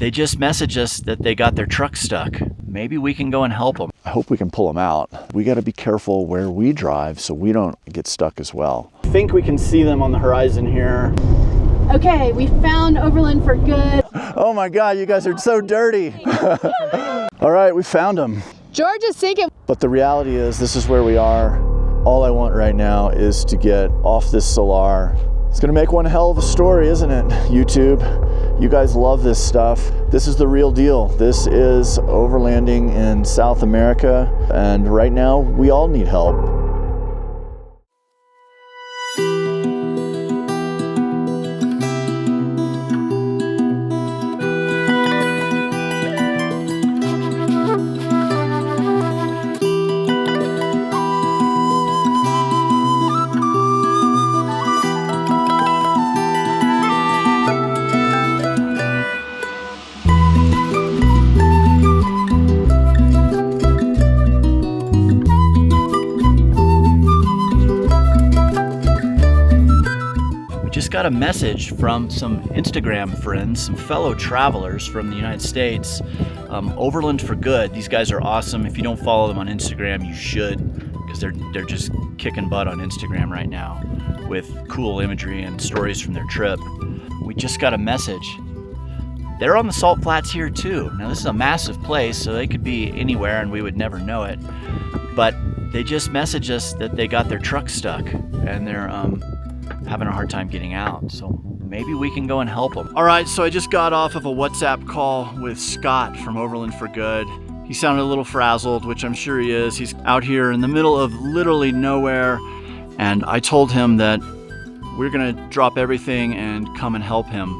they just messaged us that they got their truck stuck. Maybe we can go and help them. I hope we can pull them out. We got to be careful where we drive so we don't get stuck as well. I think we can see them on the horizon here. Okay, we found Overland For Good. Oh my God, you guys are so dirty. All right, we found them. George is sinking. But the reality is, this is where we are. All I want right now is to get off this Salar. It's gonna make one hell of a story, isn't it, YouTube? You guys love this stuff. This is the real deal. This is overlanding in South America, and right now, we all need help. Got a message from some Instagram friends, some fellow travelers from the United States. Overland For Good. These guys are awesome. If you don't follow them on Instagram, you should, because they're just kicking butt on Instagram right now with cool imagery and stories from their trip. We just got a message. They're on the salt flats here too. Now this is a massive place, so they could be anywhere and we would never know it. But they just messaged us that they got their truck stuck and they're having a hard time getting out, so maybe we can go and help them. All right, so I just got off of a WhatsApp call with Scott from Overland For Good. He sounded a little frazzled, which I'm sure he is. He's out here in the middle of literally nowhere, and I told him that we're gonna drop everything and come and help him.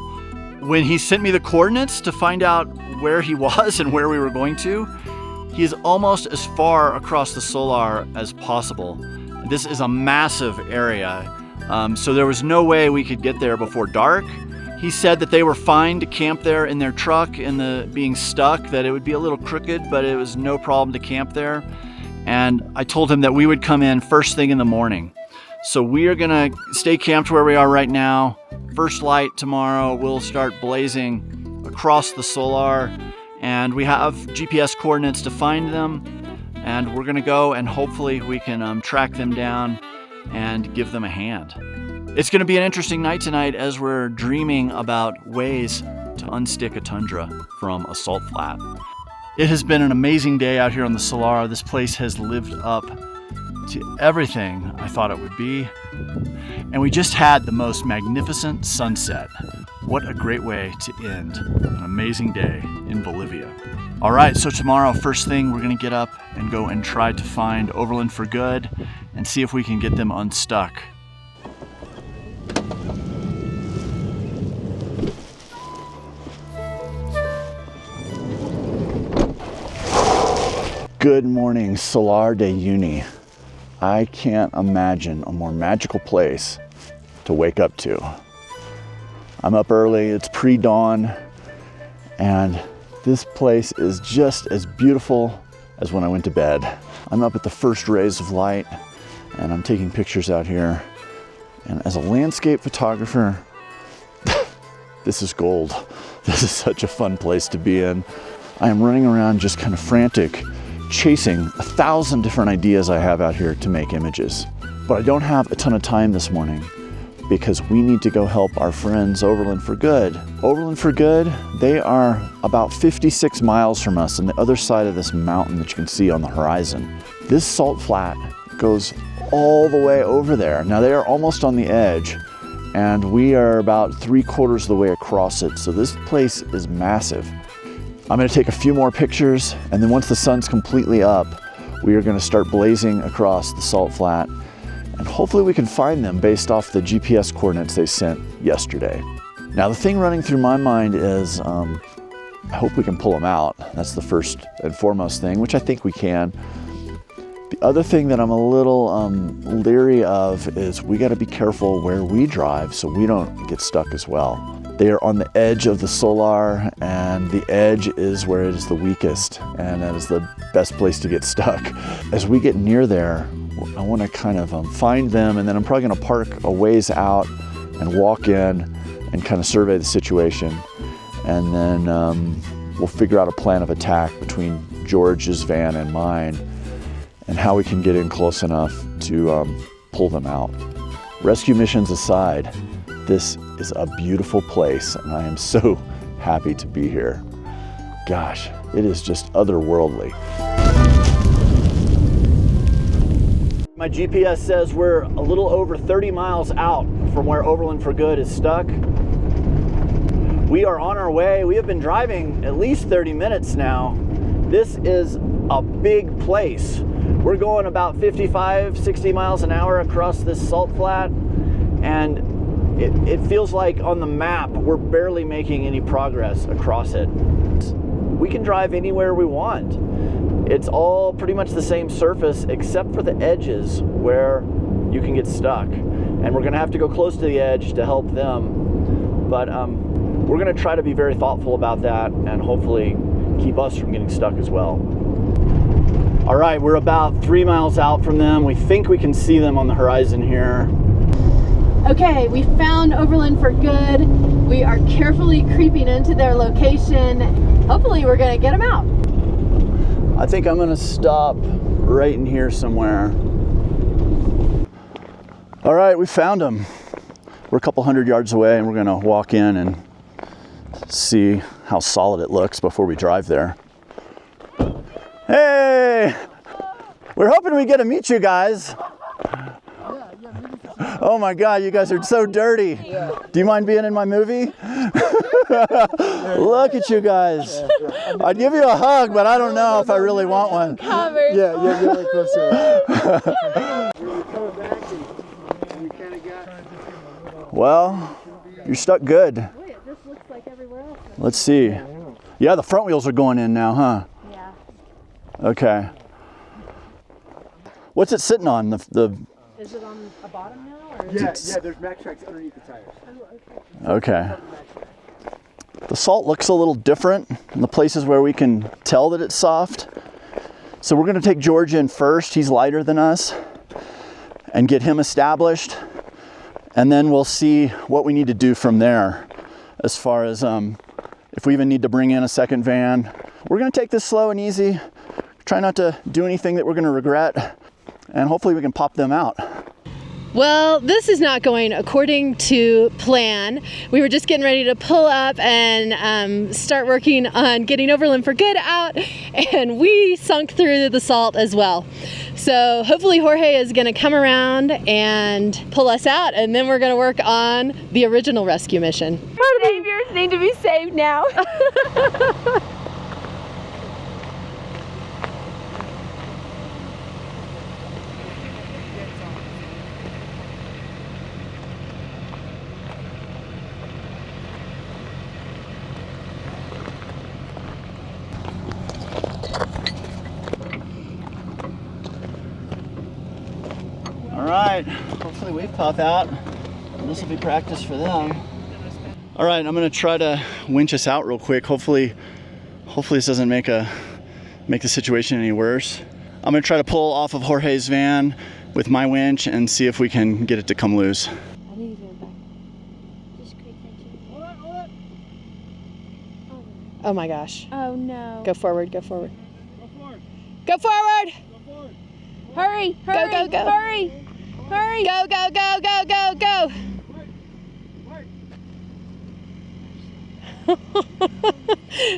When he sent me the coordinates to find out where he was and where we were going to, he is almost as far across the Salar as possible. This is a massive area. So there was no way we could get there before dark. He said that they were fine to camp there in their truck in the being stuck, that it would be a little crooked, but it was no problem to camp there. And I told him that we would come in first thing in the morning. So we are gonna stay camped where we are right now. First light tomorrow, we'll start blazing across the Salar, and we have GPS coordinates to find them. And we're gonna go and hopefully we can track them down and give them a hand. It's going to be an interesting night tonight as we're dreaming about ways to unstick a tundra from a salt flat. It has been an amazing day out here on the Salar. This place has lived up to everything I thought it would be. And we just had the most magnificent sunset. What a great way to end an amazing day in Bolivia. All right, so tomorrow, first thing, we're going to get up and go and try to find Overland For Good and see if we can get them unstuck. Good morning, Salar de Uyuni. I can't imagine a more magical place to wake up to. I'm up early, it's pre-dawn, and this place is just as beautiful as when I went to bed. I'm up at the first rays of light, and I'm taking pictures out here. And as a landscape photographer, this is gold. This is such a fun place to be in. I am running around just kind of frantic, chasing 1,000 different ideas I have out here to make images. But I don't have a ton of time this morning because we need to go help our friends Overland For Good. Overland For Good, they are about 56 miles from us on the other side of this mountain that you can see on the horizon. This salt flat goes all the way over there. Now they are almost on the edge, and we are about 3/4 of the way across it. So this place is massive. I'm gonna take a few more pictures, and then once the sun's completely up, we are gonna start blazing across the salt flat, and hopefully we can find them based off the GPS coordinates they sent yesterday. Now the thing running through my mind is, I hope we can pull them out. That's the first and foremost thing, which I think we can. The other thing that I'm a little leery of is we gotta be careful where we drive so we don't get stuck as well. They are on the edge of the Salar, and the edge is where it is the weakest, and that is the best place to get stuck. As we get near there, I want to kind of find them, and then I'm probably going to park a ways out and walk in and kind of survey the situation. and then we'll figure out a plan of attack between George's van and mine and how we can get in close enough to pull them out. Rescue missions aside, this is a beautiful place and I am so happy to be here. Gosh, it is just otherworldly. My GPS says we're a little over 30 miles out from where Overland for Good is stuck. We are on our way. We have been driving at least 30 minutes now. This is a big place. We're going about 55, 60 miles an hour across this salt flat, and it feels like on the map we're barely making any progress across it. We can drive anywhere we want. It's all pretty much the same surface except for the edges where you can get stuck. And we're gonna have to go close to the edge to help them. But we're gonna try to be very thoughtful about that and hopefully keep us from getting stuck as well. All right, we're about 3 miles out from them. We think we can see them on the horizon here. Okay, we found Overland for Good. We are carefully creeping into their location. Hopefully we're gonna get them out. I think I'm gonna stop right in here somewhere. All right, we found them. We're a couple hundred yards away and we're gonna walk in and see how solid it looks before we drive there. Hey! We're hoping we get to meet you guys. Oh my God, you guys are so dirty. Do you mind being in my movie? Look at you guys. I'd give you a hug, but I don't know if I really want one. Covered. Yeah, really close to it. Well, you're stuck good. Wait, this looks like everywhere else. Let's see. Yeah, the front wheels are going in now, huh? Yeah. Okay. What's it sitting on? The Is it on a bottom now? Or Yeah, there's max tracks underneath the tires. Okay. The salt looks a little different in the places where we can tell that it's soft. So we're gonna take George in first. He's lighter than us, and get him established. And then we'll see what we need to do from there as far as if we even need to bring in a second van. We're gonna take this slow and easy. Try not to do anything that we're gonna regret, and hopefully we can pop them out. Well, this is not going according to plan. We were just getting ready to pull up and start working on getting Overland for Good out, and we sunk through the salt as well. So hopefully Jorge is going to come around and pull us out, and then we're going to work on the original rescue mission. Saviors need to be saved now. All right, hopefully we pop out. This will be practice for them. All right, I'm gonna try to winch us out real quick. Hopefully this doesn't make the situation any worse. I'm gonna try to pull off of Jorge's van with my winch and see if we can get it to come loose. I need to go back. Just quick, thank you. Oh my gosh. Oh no. Go forward, go forward. Go forward! Hurry! Hurry! Go, go. Hurry! Hurry! Go, go, go, go, go, go.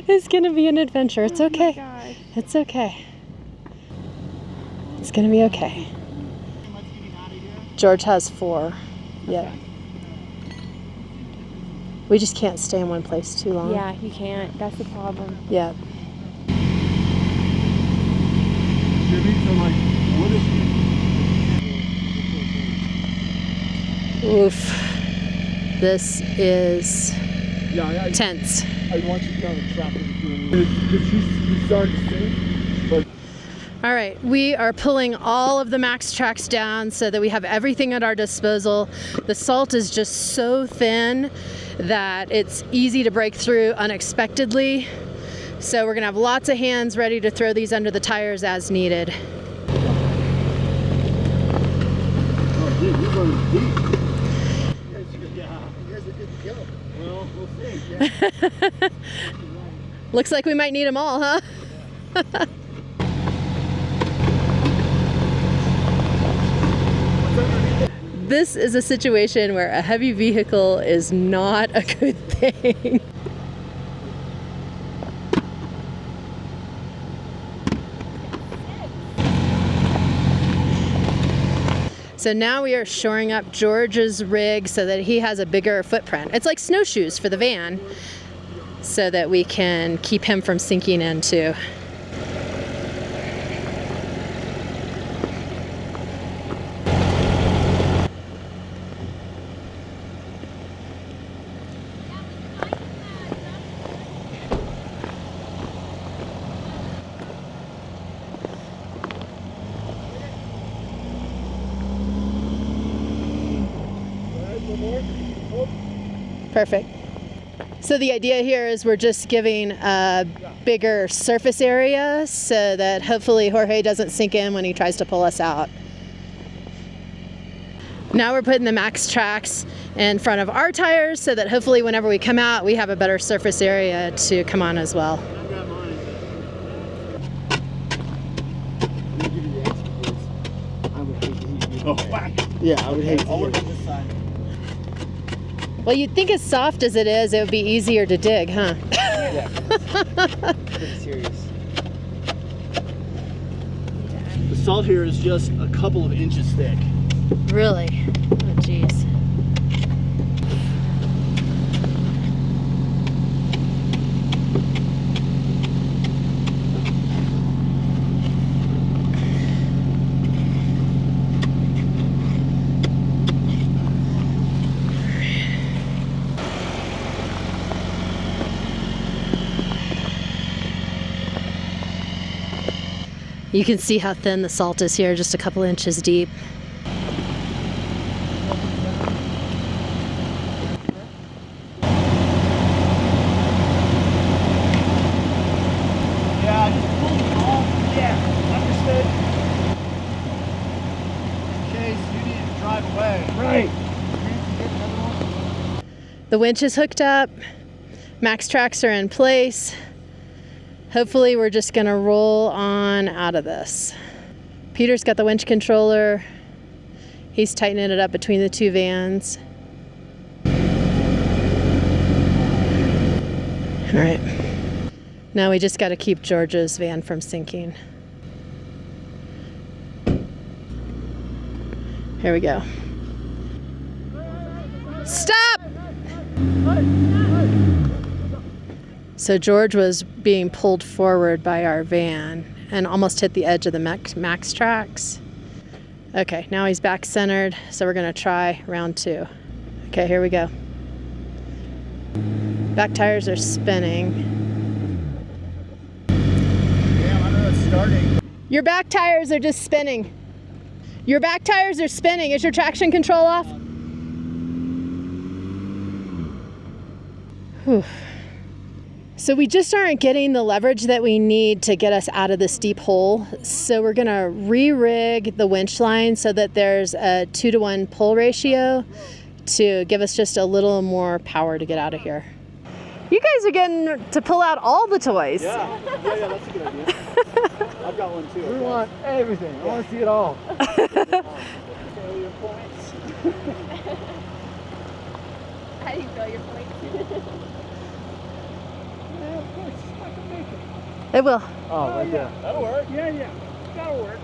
It's gonna be an adventure. It's okay. Gosh. It's okay. It's gonna be okay. George has 4. Yeah. We just can't stay in one place too long. Yeah, you can't. That's the problem. Yeah. Oof. This is tense. I want you to kind of trap it. She's starting to sink, but All right, we are pulling all of the max tracks down so that we have everything at our disposal. The salt is just so thin that it's easy to break through unexpectedly. So we're gonna have lots of hands ready to throw these under the tires as needed. oh, dude, you're going deep. Yeah, you guys are good to go. Well, we'll see. Looks like we might need them all, huh? This is a situation where a heavy vehicle is not a good thing. So now we are shoring up George's rig so that he has a bigger footprint. It's like snowshoes for the van, so that we can keep him from sinking in too. Perfect. So the idea here is we're just giving a bigger surface area so that hopefully Jorge doesn't sink in when he tries to pull us out. Now we're putting the max tracks in front of our tires so that hopefully whenever we come out, we have a better surface area to come on as well. Yeah, I would hate to hear it. Well, you'd think as soft as it is, it would be easier to dig, huh? Yeah, pretty serious. The salt here is just a couple of inches thick. Really? Oh, geez. You can see how thin the salt is here, just a couple inches deep. Yeah, just pull it off. Yeah, understood. In case you need to drive away. Right. The winch is hooked up, max tracks are in place. Hopefully we're just gonna roll on out of this. Peter's got the winch controller. He's tightening it up between the two vans. All right. Now we just gotta keep George's van from sinking. Here we go. Stop! So George was being pulled forward by our van and almost hit the edge of the max tracks. Okay, now he's back centered, so we're gonna try round two. Okay, here we go. Back tires are spinning. Damn, I know it's starting. Your back tires are just spinning. Your back tires are spinning. Is your traction control off? Whew. So we just aren't getting the leverage that we need to get us out of this deep hole. So we're gonna re-rig the winch line so that there's a 2-to-1 pull ratio to give us just a little more power to get out of here. You guys are getting to pull out all the toys. Yeah, that's a good idea. I've got one too. We want everything. I want to see it all. Failure points. How do you feel your points? Yeah, of course. I can make it. It will. Oh, right there. That'll work. Yeah. That'll work.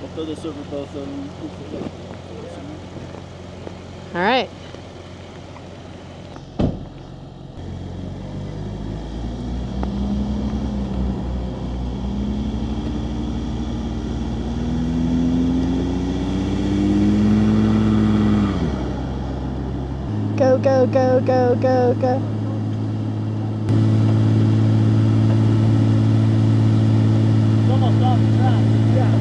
I'll throw this over both of them. All right. Go, go, go, go, go, go. It's almost off the track. Yeah.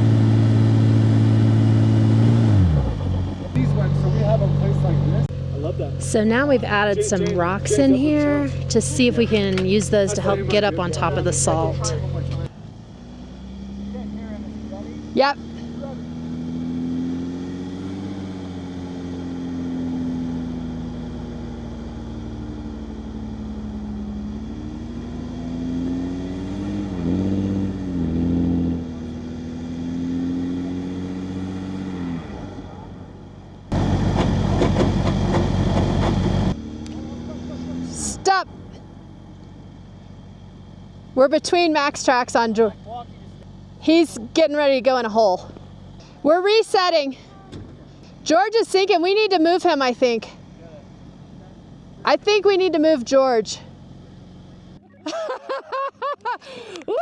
So now we've added some rocks in here to see if we can use those to help get up on top of the salt. Yep. Stop. We're between max tracks on George. He's getting ready to go in a hole. We're resetting. George is sinking. We need to move him, I think. I think we need to move George. Woo!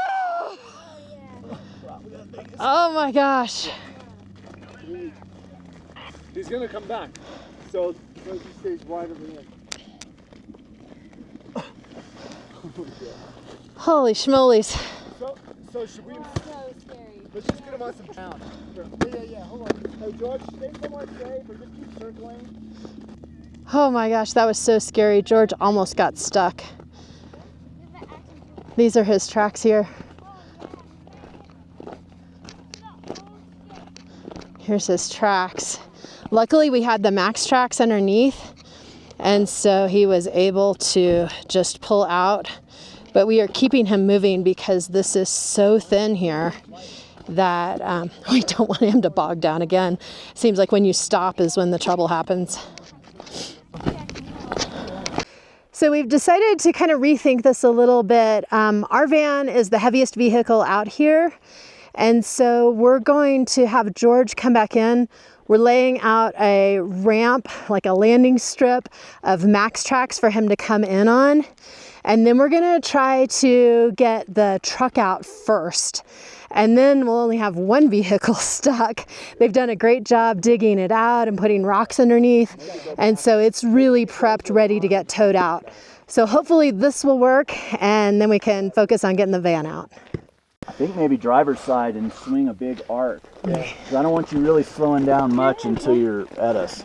Oh my gosh. He's gonna come back. So he stays wide over there. Holy schmolies. So should we? So scary. Let's just get him on some ground. Yeah. Hold on. Hey George, stay somewhere safe or just keep circling. Oh my gosh, that was so scary. George almost got stuck. These are his tracks here. Here's his tracks. Luckily we had the max tracks underneath, and so he was able to just pull out. But we are keeping him moving because this is so thin here that we don't want him to bog down again. Seems like when you stop is when the trouble happens. So we've decided to kind of rethink this a little bit. Our van is the heaviest vehicle out here, and so we're going to have George come back in. We're laying out a ramp, like a landing strip of max tracks for him to come in on. And then we're gonna try to get the truck out first. And then we'll only have one vehicle stuck. They've done a great job digging it out and putting rocks underneath. And so it's really prepped, ready to get towed out. So hopefully this will work, and then we can focus on getting the van out. I think maybe driver's side and swing a big arc. Yeah. 'Cause I don't want you really slowing down much until you're at us.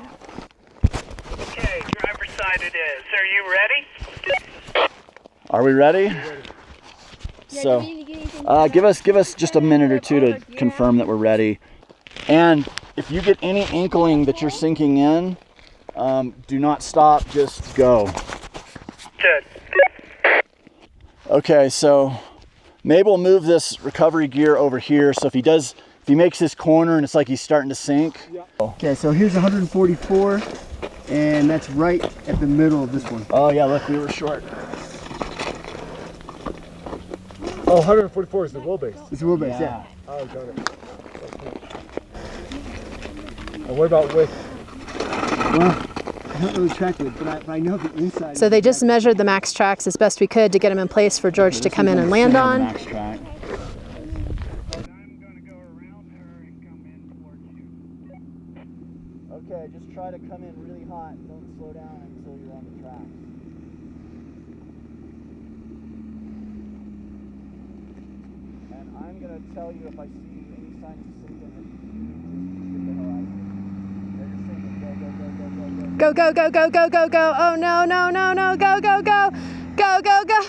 Okay, driver's side it is. Are you ready? Are we ready? So, give us just a minute or two to confirm that we're ready. And if you get any inkling that you're sinking in, do not stop, just go. Good. Okay, so Mabel moved this recovery gear over here. So if he makes this corner and it's like he's starting to sink. Okay, so here's 144, and that's right at the middle of this one. Oh yeah, look, we were short. Oh, 144 is the wheelbase. It's a wheelbase, yeah. Oh, got it. And what about width? Well, I don't really track it, but I know the inside. So they just measured the max tracks as best we could to get them in place for George to come in and land on. Max track. I'm going to go around her and come in towards you. Okay, just try to come in really hot. Don't slow down until you're on the track. And I'm going to tell you if I see any sign of sinking, just get the hell out of here. They're just sinking. Go, go, go, go, go. Go, go, go, go, go, go. Oh, no, no, no, no. Go, go, go. Go, go, go.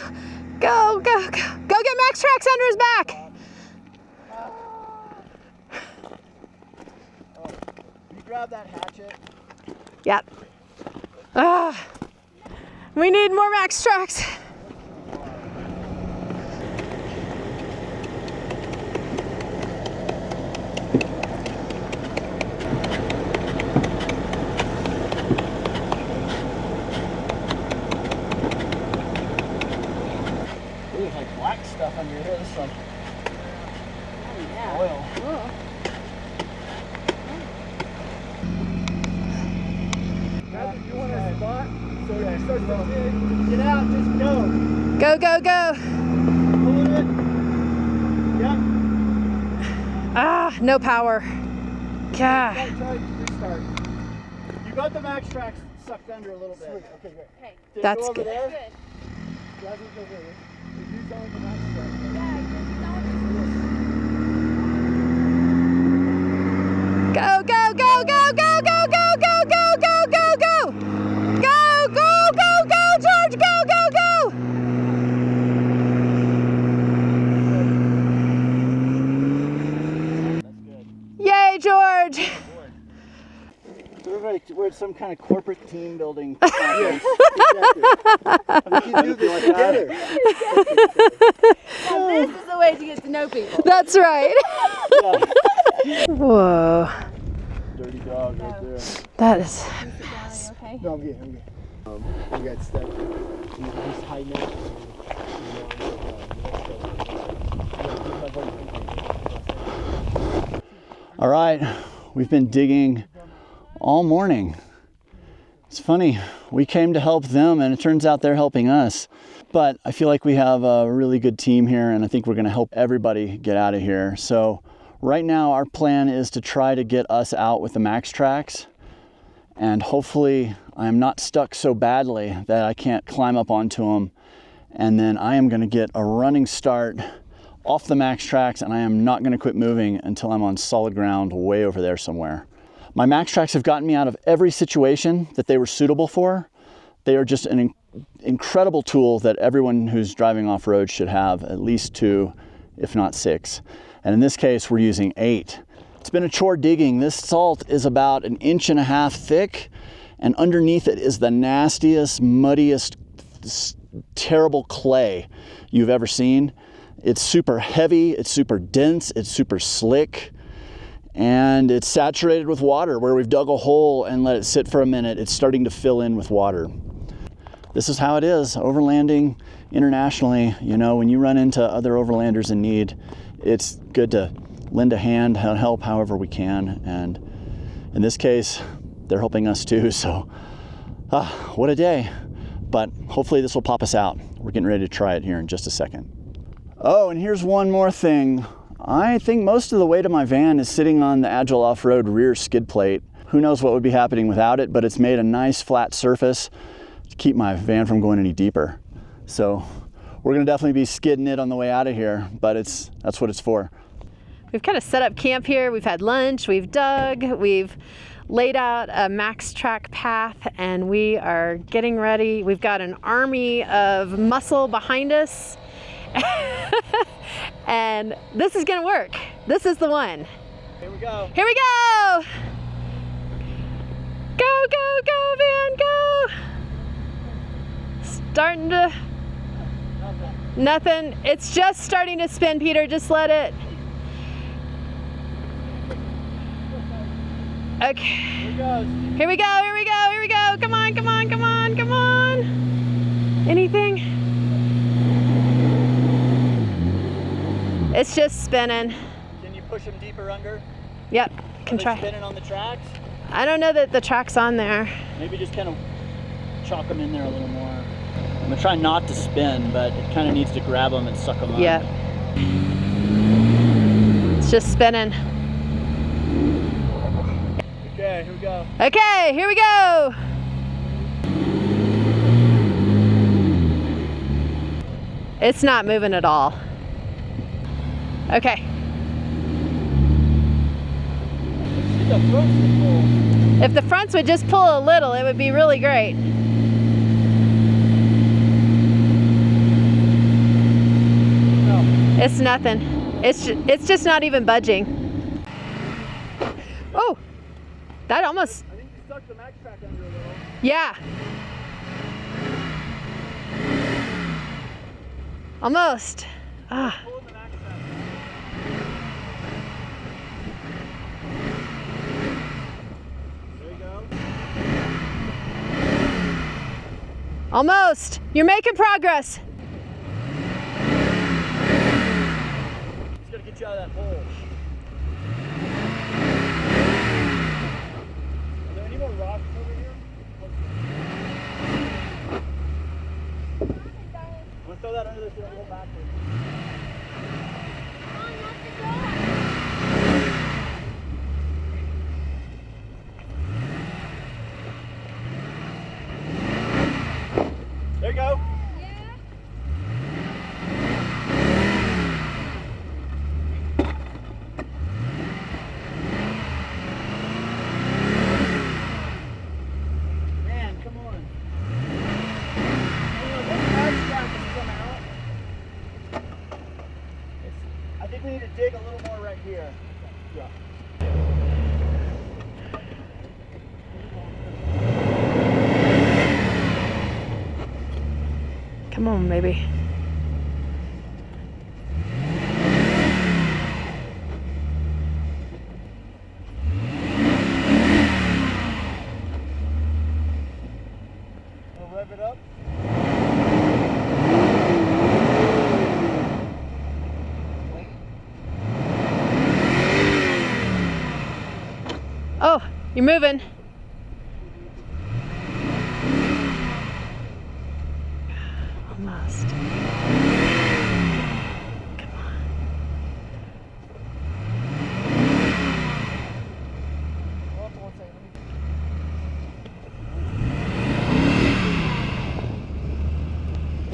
Go, go, go. Go get Max Tracks under his back. You grab that hatchet. Yep. We need more Max Tracks. There's like black stuff under here. This is like oil. If you want a spot, so if you start to dig, get out, just go. Go, go, go. Pulling it. Yep. No power. God. Try to restart. You got the Max Tracks sucked under a little bit. Okay, good. Okay. Did it That's go over good. there? Good. Drive it over there. If you don't, the max track. Go, go, go, go, go, go, go, go, go, go, go, go. some kind of corporate team building conference. We can do this together. This is the way to get to know people. That's right. Whoa. Dirty dog right there. That is. Okay. No, I'm good. We got stuck. He's hiding out. All right, we've been digging all morning. It's funny, we came to help them and it turns out they're helping us. But I feel like we have a really good team here and I think we're gonna help everybody get out of here. So right now our plan is to try to get us out with the Max Tracks, and hopefully I'm not stuck so badly that I can't climb up onto them. And then I am gonna get a running start off the Max Tracks, and I am not gonna quit moving until I'm on solid ground way over there somewhere. My Max Tracks have gotten me out of every situation that they were suitable for. They are just an incredible tool that everyone who's driving off-road should have at least 2, if not 6. And in this case, we're using 8. It's been a chore digging. This salt is about 1.5 inches thick, and underneath it is the nastiest, muddiest, terrible clay you've ever seen. It's super heavy, it's super dense, it's super slick, and it's saturated with water. Where we've dug a hole and let it sit for a minute, it's starting to fill in with water. This is how it is, overlanding internationally. You know, when you run into other overlanders in need, it's good to lend a hand and help however we can. And in this case, they're helping us too, so what a day. But hopefully this will pop us out. We're getting ready to try it here in just a second. Oh, and here's one more thing. I think most of the weight of my van is sitting on the Agile Off-Road rear skid plate. Who knows what would be happening without it, but it's made a nice flat surface to keep my van from going any deeper. So we're gonna definitely be skidding it on the way out of here, but that's what it's for. We've kind of set up camp here. We've had lunch, we've dug, we've laid out a Max Track path, and we are getting ready. We've got an army of muscle behind us. And this is gonna work. This is the one. Here we go. Here we go! Go, go, go, van, go! Starting to... Nothing. It's just starting to spin, Peter. Just let it. Okay. Here it goes. Here we go, here we go, here we go. Come on, come on, come on, come on. Anything? It's just spinning. Can you push them deeper under? Yep, can try. Spinning on the tracks? I don't know that the track's on there. Maybe just kind of chalk them in there a little more. I'm gonna try not to spin, but it kind of needs to grab them and suck them up. Yeah. It's just spinning. Okay, here we go. Okay, here we go. It's not moving at all. Okay. The fronts would pull. If the fronts would just pull a little, it would be really great. No. It's nothing. It's just not even budging. Oh, that almost. I think you stuck the Max Track under a little. Yeah. Almost. Ah. Pulling the Max Track. There you go. Almost. You're making progress. Just gotta get you out of that hole. Are there any more rocks over here? I'm gonna throw that under this little backwards. There you go. Man, come on. I think we need to dig a little more right Come on, baby. We'll rev it up. Oh, you're moving. Almost. Come on.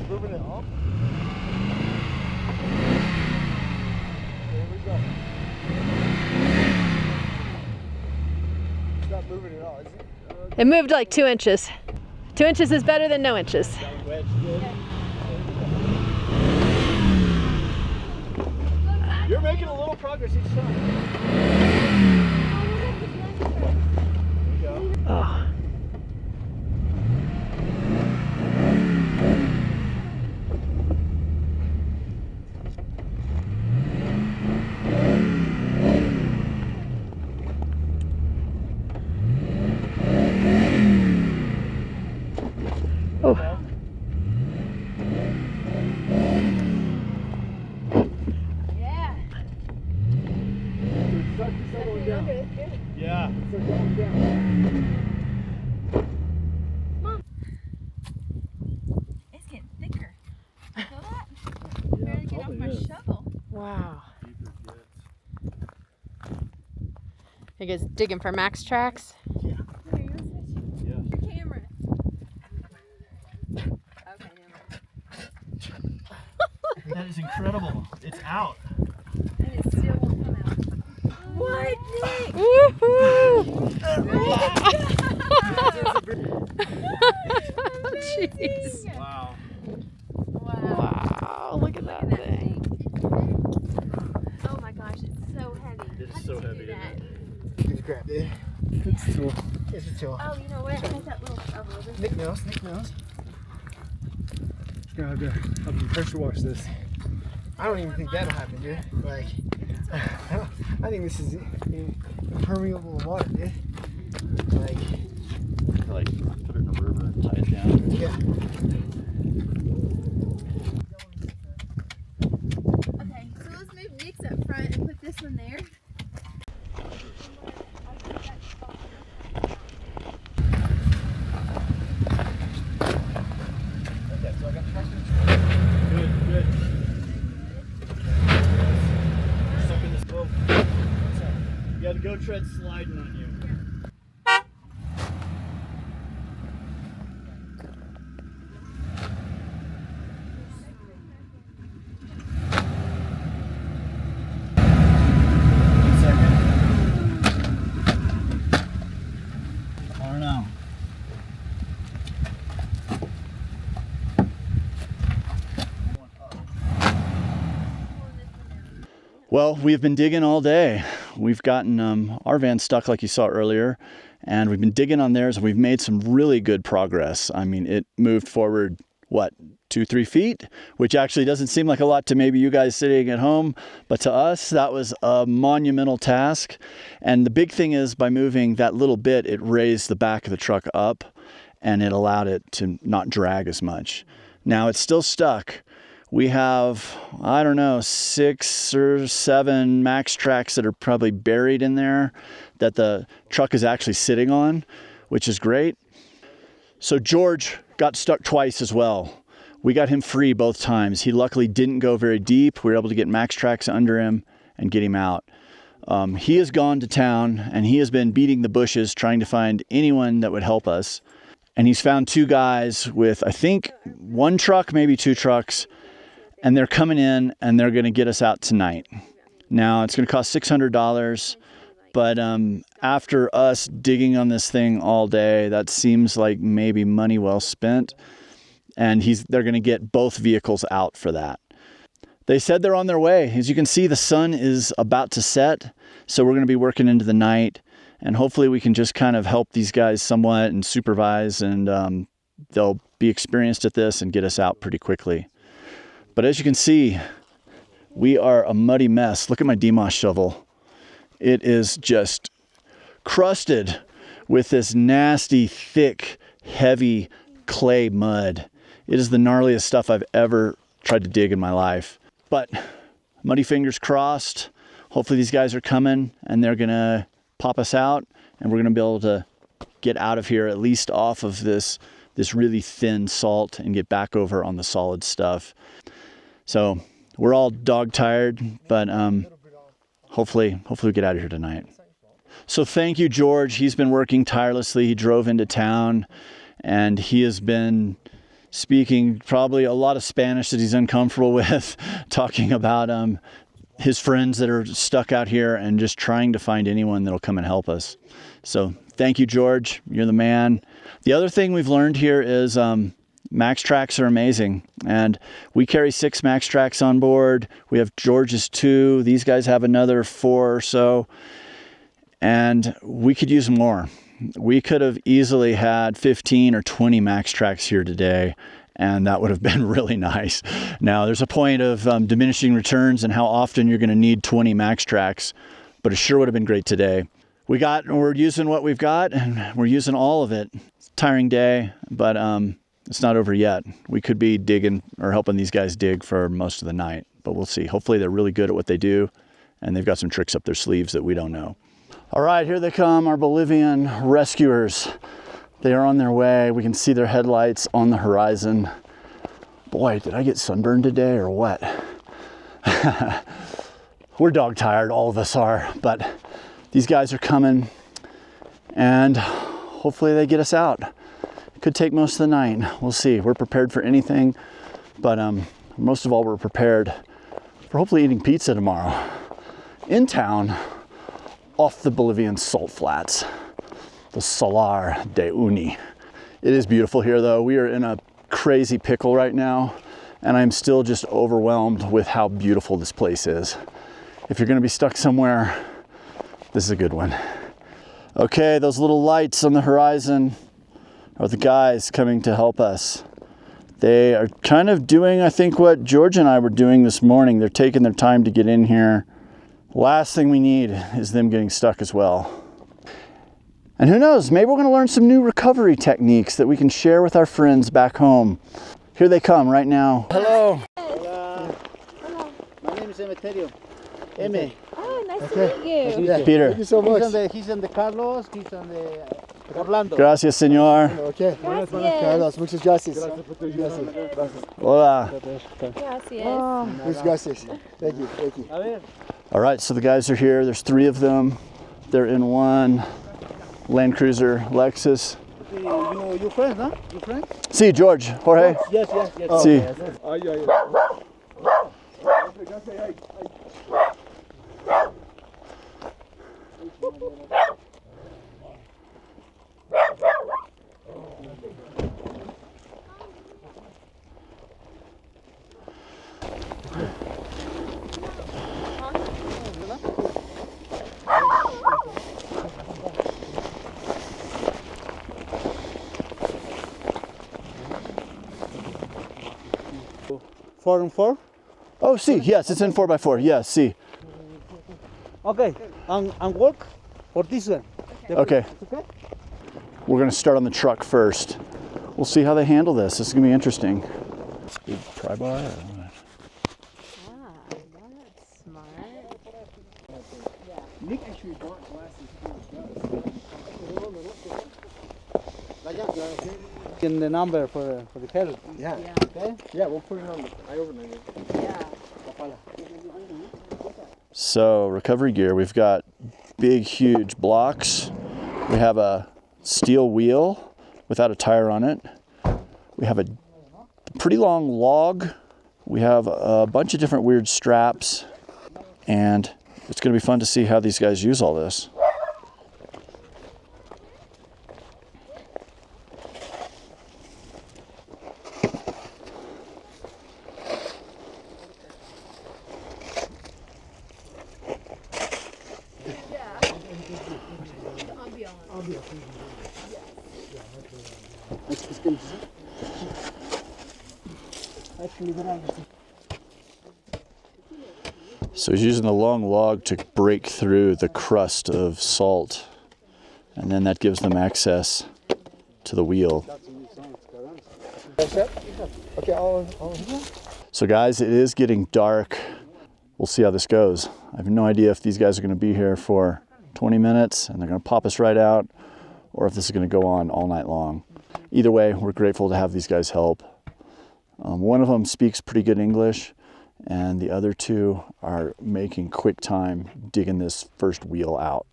Moving it up. There we go. It's not moving at all, is it? It moved like 2 inches. 2 inches is better than no inches. You're making a little progress each time. There you go. Oh. Oh. Yeah. Start going down. Yeah. Start going down. It's getting thicker. Feel that? Barely get off my shovel. Wow. You guys digging for max tracks? Here, you want to switch your camera? Okay, never mind. That is incredible. It's out. And it still won't come out. What, Nick? Jeez. Wow. Wow, look at that thing. Oh my gosh, it's so heavy. It is How so did you heavy, do that? Just grab it. It's a tool. It's a tool. Oh, you know what? I had that little shovel over there. Nick knows. Nick knows. Now I have to pressure wash this. I don't even think that'll happen, dude. Like, I think this is impermeable water, dude. Like Put it in a river and tie it down. yeah. Okay, so let's move Nick's up front and put this one there. Okay, so I got pressure. Good, good. Stuck in this boat. You got the go tread sliding on you. I don't know. Well, we've been digging all day. We've gotten our van stuck like you saw earlier, and we've been digging on theirs, and we've made some really good progress. I mean, it moved forward, what, 2-3 feet, which actually doesn't seem like a lot to maybe you guys sitting at home, but to us, that was a monumental task. And the big thing is, by moving that little bit, it raised the back of the truck up, and it allowed it to not drag as much. Now, it's still stuck. We have, I don't know, 6 or 7 max tracks that are probably buried in there that the truck is actually sitting on, which is great. So George got stuck twice as well. We got him free both times. He luckily didn't go very deep. We were able to get max tracks under him and get him out. He has gone to town and he has been beating the bushes trying to find anyone that would help us. And he's found 2 guys with, I think, 1 truck, maybe 2 trucks. And they're coming in and they're going to get us out tonight. Now, it's going to cost $600, but after us digging on this thing all day, that seems like maybe money well spent. And they're going to get both vehicles out for that. They said they're on their way. As you can see, the sun is about to set, so we're going to be working into the night. And hopefully we can just kind of help these guys somewhat and supervise and they'll be experienced at this and get us out pretty quickly. But as you can see, we are a muddy mess. Look at my DMOS shovel. It is just crusted with this nasty, thick, heavy clay mud. It is the gnarliest stuff I've ever tried to dig in my life. But muddy fingers crossed. Hopefully these guys are coming and they're gonna pop us out and we're gonna be able to get out of here, at least off of this really thin salt, and get back over on the solid stuff. So we're all dog tired, but hopefully we get out of here tonight. So thank you, George. He's been working tirelessly. He drove into town and he has been speaking probably a lot of Spanish that he's uncomfortable with, talking about his friends that are stuck out here and just trying to find anyone that'll come and help us. So thank you, George. You're the man. The other thing we've learned here is Max Tracks are amazing, and we carry 6 Max Tracks on board. We have George's 2. These guys have another 4 or so, and we could use more. We could have easily had 15 or 20 Max Tracks here today, and that would have been really nice. Now, there's a point of diminishing returns and how often you're going to need 20 Max Tracks, but it sure would have been great today. We're using what we've got, and we're using all of it. It's a tiring day, but it's not over yet. We could be digging or helping these guys dig for most of the night, but we'll see. Hopefully they're really good at what they do, and they've got some tricks up their sleeves that we don't know. All right, here they come, our Bolivian rescuers. They are on their way. We can see their headlights on the horizon. Boy, did I get sunburned today or what? We're dog tired, all of us are, but these guys are coming and hopefully they get us out. It could take most of the night. We'll see. We're prepared for anything, but most of all, we're prepared for hopefully eating pizza tomorrow in town off the Bolivian salt flats, the Salar de Uyuni. It is beautiful here though. We are in a crazy pickle right now, and I'm still just overwhelmed with how beautiful this place is. If you're gonna be stuck somewhere, this is a good one. Okay, those little lights on the horizon are the guys coming to help us. They are kind of doing, I think, what George and I were doing this morning. They're taking their time to get in here. Last thing we need is them getting stuck as well. And who knows, maybe we're gonna learn some new recovery techniques that we can share with our friends back home. Here they come right now. Hello. Hola. Hello. My name is Emeterio. Eme. Oh, nice to meet you. Yeah. Peter. Thank you so much. He's on the Carlos, he's on the Orlando. Gracias, señor. Okay. Gracias. Carlos, muchas gracias. Hola. Gracias. Muchas gracias. Thank you. Thank you. All right, so the guys are here. There's 3 of them. They're in one Land Cruiser Lexus. You friends, huh? You friends? See, George, Jorge. Yes. See. Four and four? Oh, see, yes, it's in 4x4. Yes, see. Okay, and work for this one. Okay. We're gonna start on the truck first. We'll see how they handle this. This is gonna be interesting. Big pry bar. That's smart. Nick actually bought glasses in the number for the pedal. Yeah. Okay? Yeah, we'll put it on the Overland. Yeah. So, recovery gear, we've got big, huge blocks. We have a steel wheel without a tire on it. We have a pretty long log. We have a bunch of different weird straps, and it's gonna be fun to see how these guys use all this. So he's using the long log to break through the crust of salt, and then that gives them access to the wheel. So guys, it is getting dark. We'll see how this goes. I have no idea if these guys are going to be here for 20 minutes and they're going to pop us right out, or if this is going to go on all night long. Either way, we're grateful to have these guys help. One of them speaks pretty good English, and the other two are making quick time digging this first wheel out.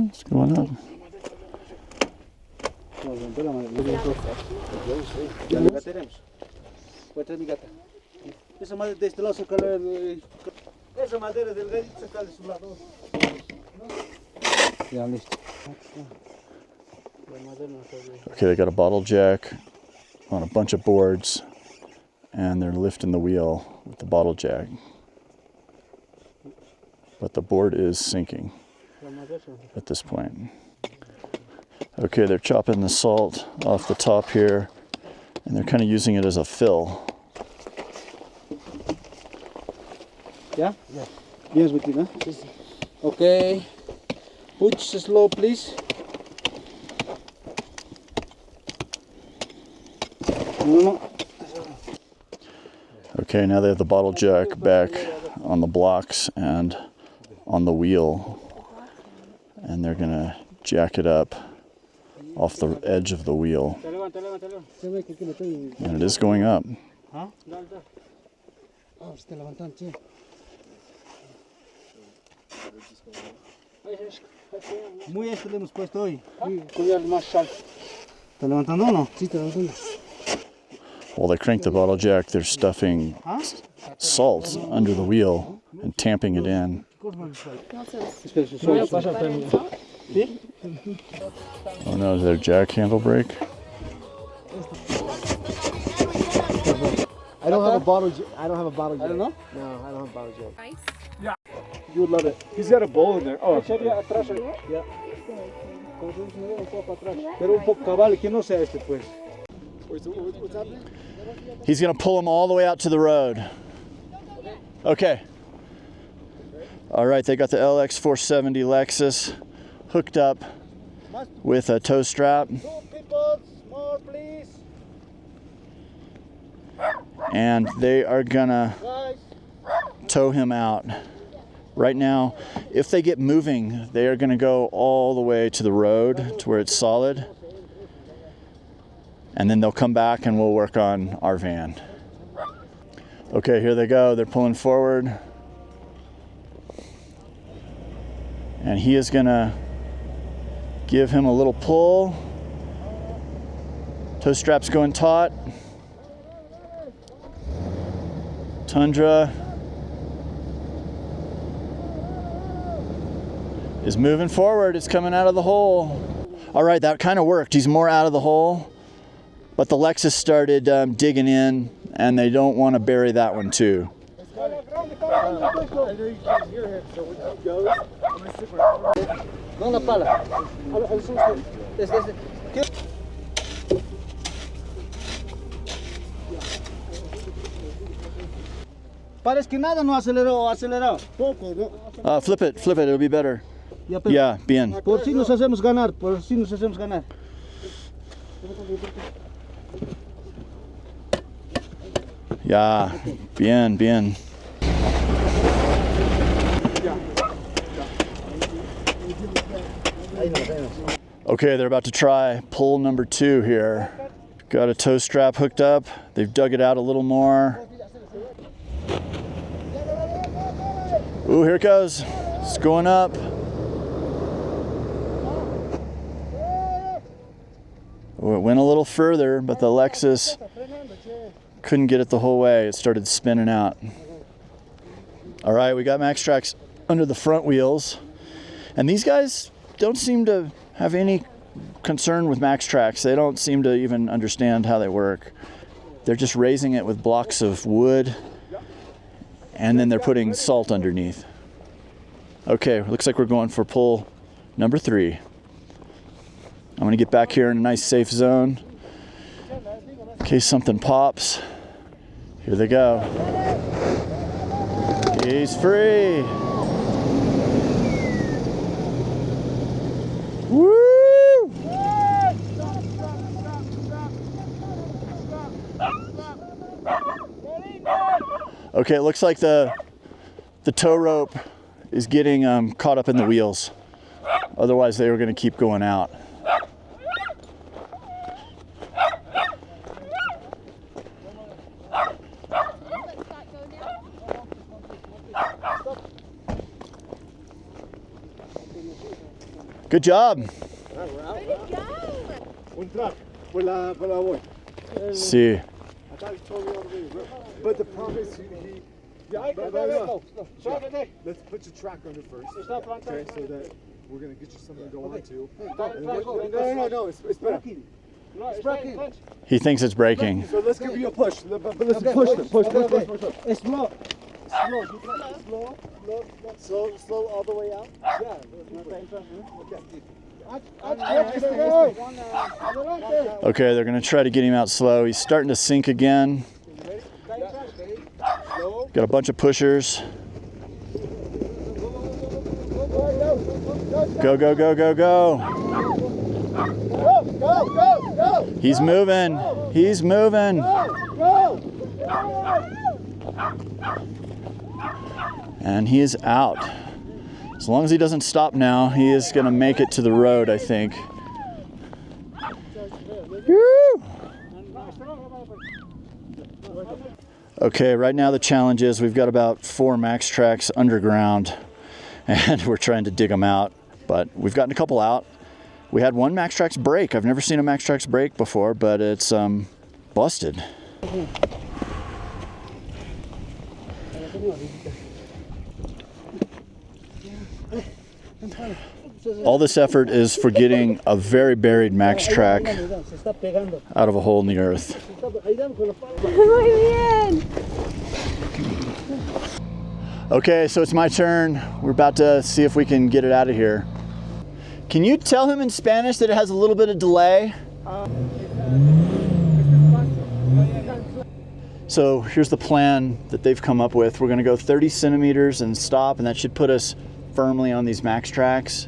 It's going up. Okay, they got a bottle jack on a bunch of boards, and they're lifting the wheel with the bottle jack. But the board is sinking at this point. Okay, they're chopping the salt off the top here, and they're kind of using it as a fill. Yeah? Yeah. Yes, with you, huh? Okay. Push slow, please. Okay, now they have the bottle jack back on the blocks and on the wheel, and they're gonna jack it up off the edge of the wheel. And it is going up. Muy esto le hemos puesto hoy. Collar más alto. ¿Está levantando o no? Sí, está levantando. While they crank the bottle jack, they're stuffing salt under the wheel and tamping it in. Oh no, did their jack handle break? I don't have a bottle. I don't have a bottle. I don't know. No, I don't have a bottle jet. Ice? Yeah. You would love it. He's got a bowl in there. Oh. Yeah. Pero un poco cabal, que no sea este pues. What's happening? He's gonna pull them all the way out to the road. Okay. All right, they got the LX 470 Lexus hooked up with a tow strap. 2 people, more please. And they are gonna tow him out. Right now, if they get moving, they are gonna go all the way to the road to where it's solid. And then they'll come back and we'll work on our van. Okay, here they go. They're pulling forward. And he is gonna give him a little pull. Tow strap's going taut. Tundra is moving forward. It's coming out of the hole. All right, that kind of worked. He's more out of the hole, but the Lexus started digging in, and they don't want to bury that one too. Parece que nada no aceleró. Poco, ¿no? Flip it, it'll be better. Yeah, bien. Por si nos hacemos ganar, Yeah, bien. Okay, they're about to try pull number 2 here. Got a tow strap hooked up. They've dug it out a little more. Ooh, here it goes. It's going up. Ooh, it went a little further, but the Lexus couldn't get it the whole way. It started spinning out. All right, we got Max Tracks under the front wheels. And these guys don't seem to have any concern with Max Tracks. They don't seem to even understand how they work. They're just raising it with blocks of wood, and then they're putting salt underneath. Okay, looks like we're going for pull number 3. I'm gonna get back here in a nice safe zone in case something pops. Here they go. He's free. Woo! Okay, it looks like the tow rope is getting caught up in the wheels. Otherwise, they were going to keep going out. Good job. See. But the problem is let's put your track under first. Okay, so that we're gonna get you something to go on to. No, it's braking. It's braking. He thinks it's braking. So let's give you a push. But let's push. It's slow all the way out. Yeah. Okay, they're gonna try to get him out slow. He's starting to sink again. Got a bunch of pushers. Go, go, go, go, go. He's moving. He's moving. And he is out. As long as he doesn't stop now, he is going to make it to the road, I think. Woo! Okay, right now the challenge is we've got about 4 Max Tracks underground and we're trying to dig them out, but we've gotten a couple out. We had one Max Trax break. I've never seen a Max Trax break before, but it's busted. All this effort is for getting a very buried Max Track out of a hole in the earth. Okay, so it's my turn. We're about to see if we can get it out of here. Can you tell him in Spanish that it has a little bit of delay? So here's the plan that they've come up with. We're gonna go 30 centimeters and stop, and that should put us firmly on these Max Tracks.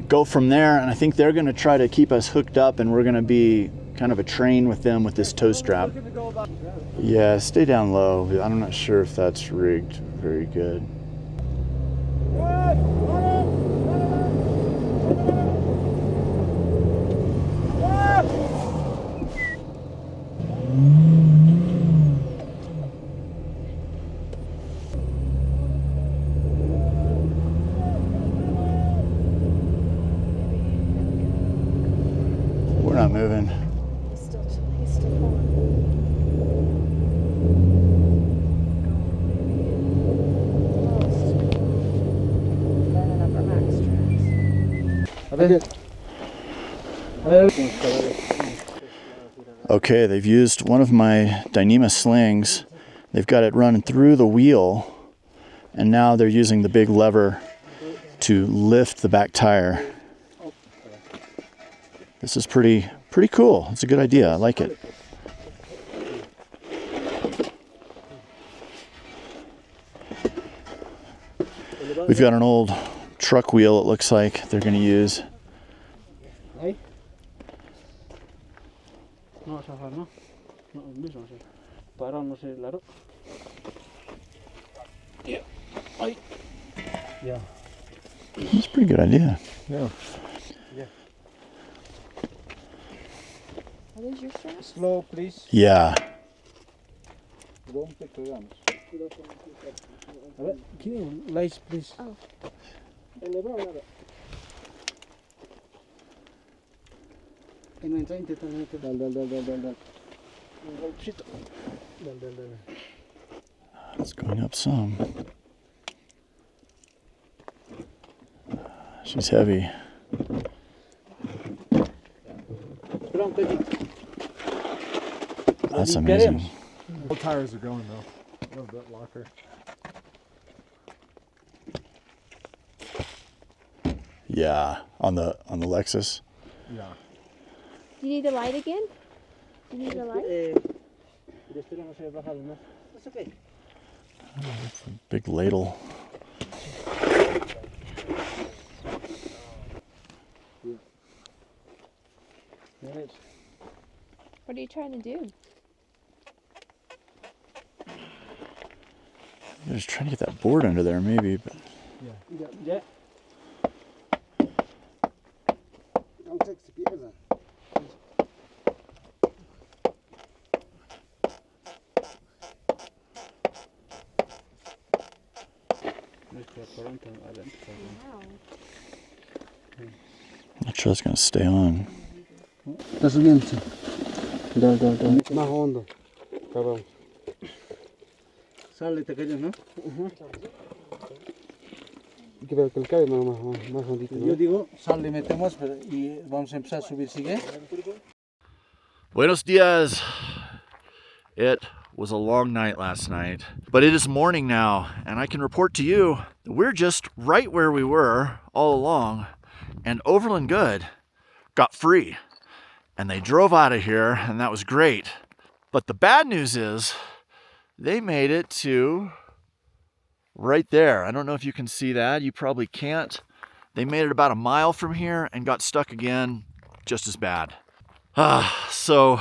Go from there, and I think they're gonna try to keep us hooked up, and we're gonna be kind of a train with them with this tow strap. Yeah, stay down low. I'm not sure if that's rigged very good. We're not moving. He's still pulling. Okay, they've used one of my Dyneema slings. They've got it running through the wheel, and now they're using the big lever to lift the back tire. This is pretty cool. It's a good idea. I like it. We've got an old truck wheel, it looks like they're going to use. Yeah. That's a pretty good idea. Yeah. Are those your straps? Slow, please. Yeah. Lights, please. Oh. It's going up some. She's heavy. That's amazing. Both tires are going though. Love that locker. Yeah, on the Lexus. Yeah. Do you need the light again? Do you need the light? That's okay. Big ladle. What are you trying to do? I'm just trying to get that board under there, maybe. But Yeah. I'm not sure that's gonna stay on. Está subiendo. Dale. Más hondo. Cabrón. Sale pequeño, ¿no? Hay que ver que el cabe más hondito. Yo digo, sal le metemos y vamos a empezar a subir, ¿sigue? Buenos dias. It was a long night last night, but it is morning now, and I can report to you that we're just right where we were all along, and Overland Good got free, and they drove out of here, and that was great. But the bad news is they made it to right there. I don't know if you can see that. You probably can't. They made it about a mile from here and got stuck again, just as bad. So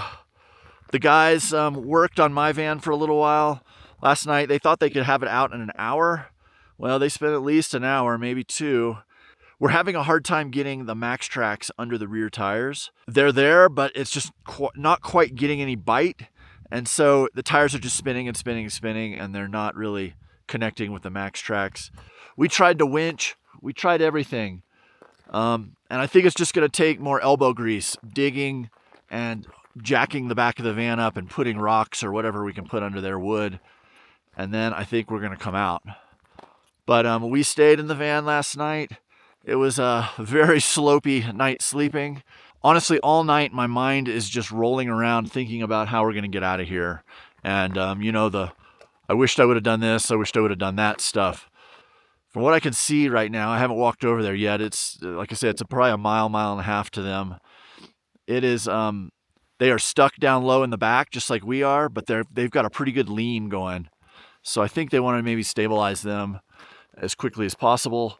the guys worked on my van for a little while. Last night, they thought they could have it out in an hour. Well, they spent at least an hour, maybe two. We're having a hard time getting the max tracks under the rear tires. They're there, but it's just not quite getting any bite. And so the tires are just spinning and spinning and spinning, and they're not really connecting with the max tracks. We tried to winch. We tried everything. And I think it's just going to take more elbow grease, digging and jacking the back of the van up and putting rocks or whatever we can put under there, wood. And then I think we're going to come out. But we stayed in the van last night. It was a very slopey night sleeping. Honestly, all night my mind is just rolling around thinking about how we're going to get out of here. And, I wished I would have done this. I wished I would have done that stuff. From what I can see right now, I haven't walked over there yet. It's, like I said, it's probably a mile and a half to them. It is, they are stuck down low in the back just like we are, but they've got a pretty good lean going. So I think they want to maybe stabilize them as quickly as possible,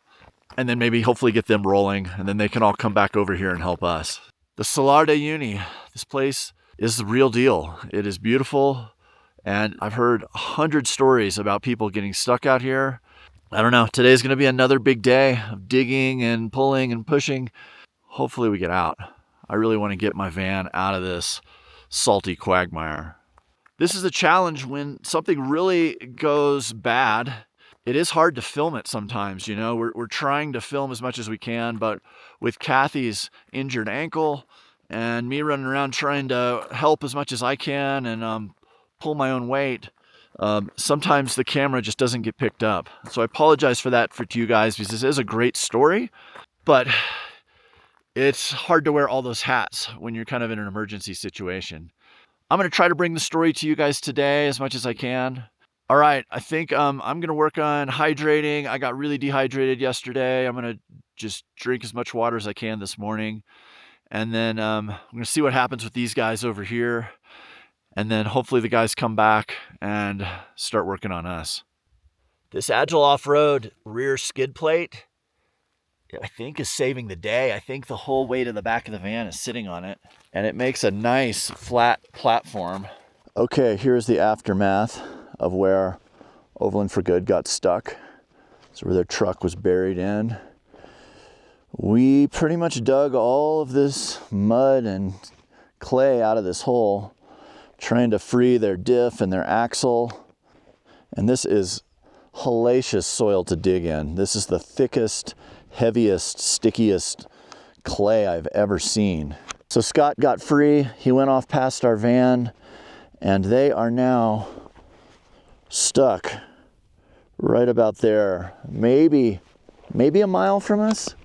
and then maybe hopefully get them rolling, and then they can all come back over here and help us. The Salar de Uyuni, this place is the real deal. It is beautiful, and I've heard 100 stories about people getting stuck out here. I don't know, today's going to be another big day of digging and pulling and pushing. Hopefully we get out. I really want to get my van out of this salty quagmire. This is a challenge when something really goes bad. It is hard to film it sometimes, you know. We're trying to film as much as we can, but with Kathy's injured ankle and me running around trying to help as much as I can and pull my own weight, sometimes the camera just doesn't get picked up. So I apologize for that to you guys, because this is a great story, but it's hard to wear all those hats when you're kind of in an emergency situation. I'm going to try to bring the story to you guys today as much as I can. All right, I think I'm going to work on hydrating. I got really dehydrated yesterday. I'm going to just drink as much water as I can this morning. And then I'm going to see what happens with these guys over here. And then hopefully the guys come back and start working on us. This Agile Off-Road rear skid plate, I think, is saving the day. I think the whole weight of the back of the van is sitting on it. And it makes a nice flat platform. Okay, here's the aftermath of where Overland For Good got stuck. So where their truck was buried in. We pretty much dug all of this mud and clay out of this hole, trying to free their diff and their axle. And this is hellacious soil to dig in. This is the thickest, heaviest, stickiest clay I've ever seen. So Scott got free. He went off past our van, and they are now stuck right about there, maybe a mile from us.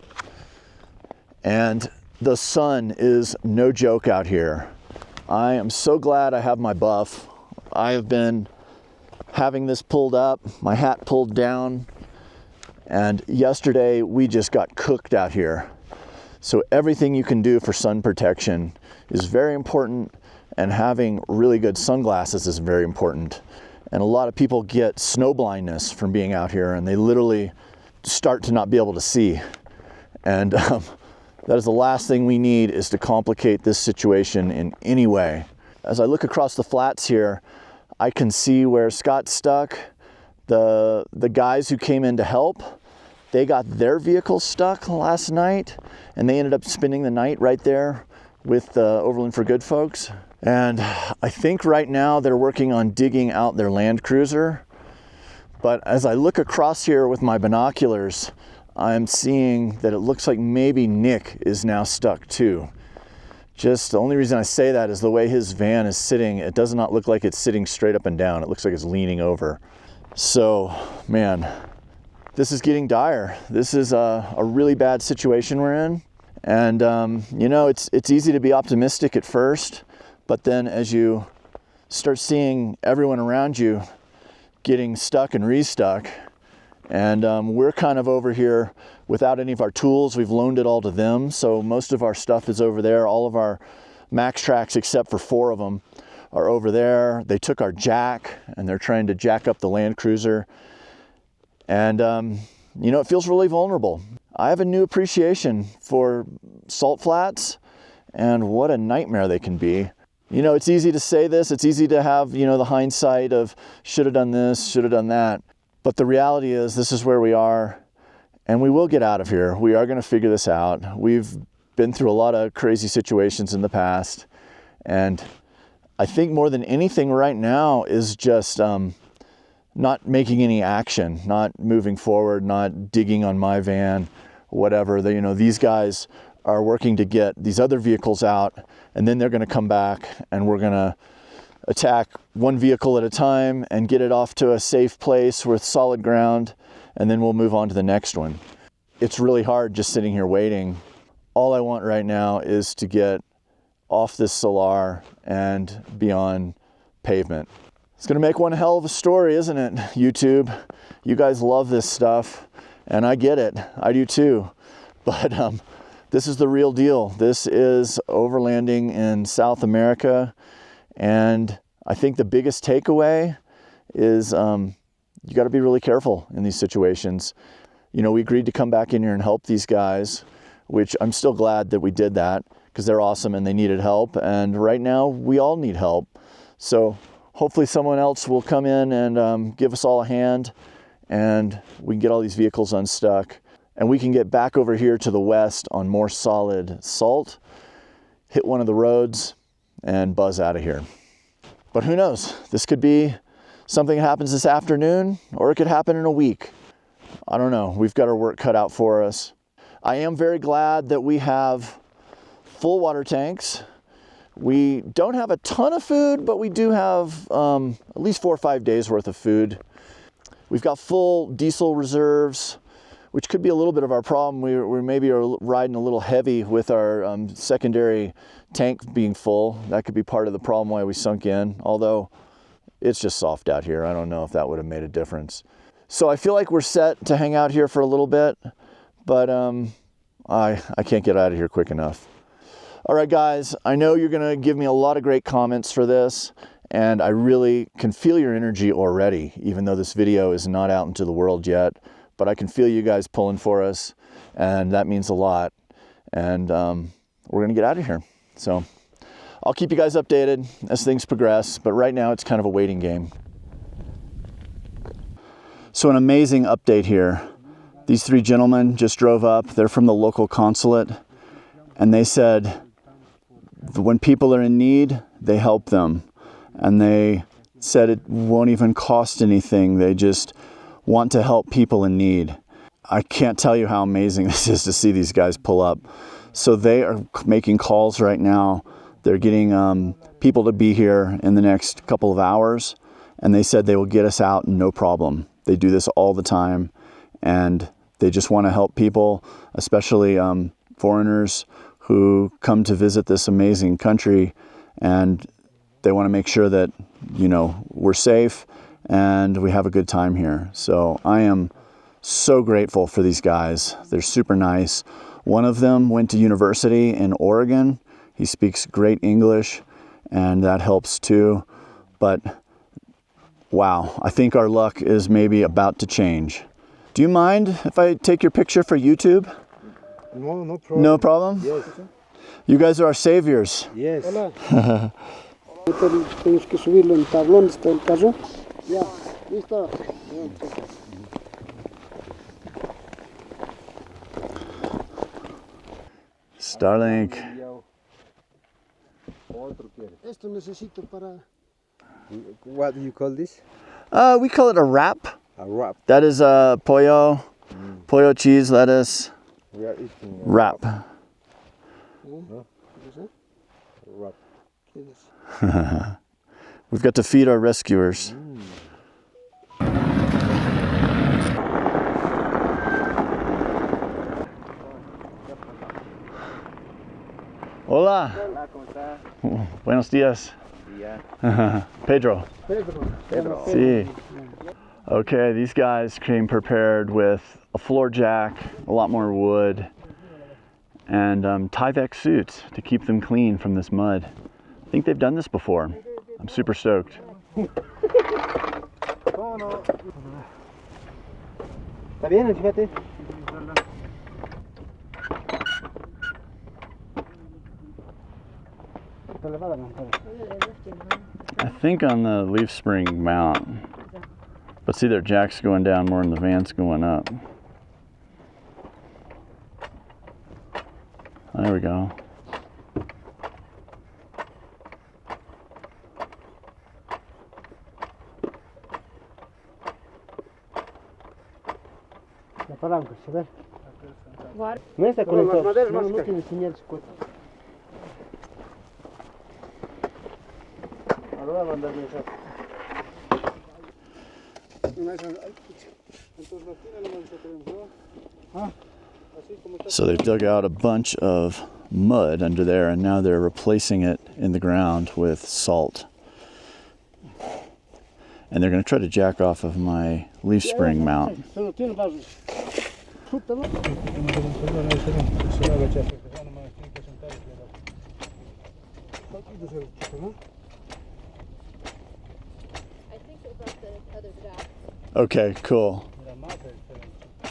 And the sun is no joke out here. I am so glad I have my buff. I have been having this pulled up, my hat pulled down, And yesterday we just got cooked out here. So everything you can do for sun protection is very important, and having really good sunglasses is very important. And a lot of people get snow blindness from being out here, and they literally start to not be able to see. And that is the last thing we need, is to complicate this situation in any way. As I look across the flats here, I can see where Scott's stuck. The guys who came in to help, they got their vehicle stuck last night, and they ended up spending the night right there with the Overland For Good folks. And I think right now they're working on digging out their Land Cruiser. But as I look across here with my binoculars, I'm seeing that it looks like maybe Nick is now stuck too. Just the only reason I say that is the way his van is sitting. It does not look like it's sitting straight up and down. It looks like it's leaning over. So, man, this is getting dire. This is a really bad situation we're in. And, you know, it's easy to be optimistic at first, but then as you start seeing everyone around you getting stuck and restuck, and we're kind of over here without any of our tools. We've loaned it all to them, so most of our stuff is over there. All of our max tracks, except for 4 of them, are over there. They took our jack, and they're trying to jack up the Land Cruiser. And, you know, it feels really vulnerable. I have a new appreciation for salt flats and what a nightmare they can be. You know, it's easy to say this. It's easy to have, you know, the hindsight of should have done this, should have done that. But the reality is this is where we are, and we will get out of here. We are going to figure this out. We've been through a lot of crazy situations in the past, and I think more than anything right now is just not making any action, not moving forward, not digging on my van, whatever. You know, these guys are working to get these other vehicles out, and then they're going to come back, and we're going to attack one vehicle at a time and get it off to a safe place with solid ground, and then we'll move on to the next one. It's really hard just sitting here waiting. All I want right now is to get off this Salar and be on pavement. It's gonna make one hell of a story, isn't it, YouTube? You guys love this stuff, and I get it, I do too. But this is the real deal. This is overlanding in South America. And I think the biggest takeaway is you got to be really careful in these situations. You know, we agreed to come back in here and help these guys, which I'm still glad that we did that, because they're awesome and they needed help. And right now we all need help. So hopefully someone else will come in and give us all a hand, and we can get all these vehicles unstuck, and we can get back over here to the west on more solid salt, hit one of the roads, and buzz out of here. But who knows? This could be something that happens this afternoon, or it could happen in a week. I don't know. We've got our work cut out for us. I am very glad that we have full water tanks. We don't have a ton of food, but we do have at least 4 or 5 days worth of food. We've got full diesel reserves, which could be a little bit of our problem. We maybe are riding a little heavy with our secondary tank being full. That could be part of the problem why we sunk in, although it's just soft out here. I don't know if that would have made a difference. So I feel like we're set to hang out here for a little bit, but I can't get out of here quick enough. All right, guys, I know you're gonna give me a lot of great comments for this, and I really can feel your energy already, even though this video is not out into the world yet. But I can feel you guys pulling for us, and that means a lot. And we're gonna get out of here. So I'll keep you guys updated as things progress, but right now it's kind of a waiting game. So an amazing update here. These 3 gentlemen just drove up. They're from the local consulate, and they said when people are in need, they help them. And they said it won't even cost anything. They just want to help people in need. I can't tell you how amazing this is to see these guys pull up. So they are making calls right now. They're getting people to be here in the next couple of hours, and they said they will get us out no problem. They do this all the time, and they just want to help people, especially foreigners who come to visit this amazing country, and they want to make sure that, you know, we're safe and we have a good time here. So I am So grateful for these guys. They're super nice. One of them went to university in Oregon. He speaks great English, and that helps too. But wow, I think our luck is maybe about to change. Do you mind if I take your picture for YouTube? No, no problem. No problem? Yes. You guys are our saviors. Yes. Tenemos que subirlo en tablón, está el carro. Ya, listo. Starlink. Esto necesito para... What do you call this? We call it a wrap. A wrap. That is pollo, pollo cheese, lettuce, We are eating wrap. wrap. We've got to feed our rescuers. Hola. Hola, ¿cómo está? Buenos días. Pedro. Pedro. Sí. Okay, these guys came prepared with a floor jack, a lot more wood, and Tyvek suits to keep them clean from this mud. I think they've done this before. I'm super stoked. ¿Está bien? Fíjate. I think on the leaf spring mount, but see their jack's going down more than the van's going up. There we go. La palanca, ¿se ve? No está Con las conectado. maderas más no tiene señal, se cuenta. Ahora va a mandar mensaje. So they've dug out a bunch of mud under there, and now they're replacing it in the ground with salt. And they're going to try to jack off of my leaf spring mount. Okay, cool.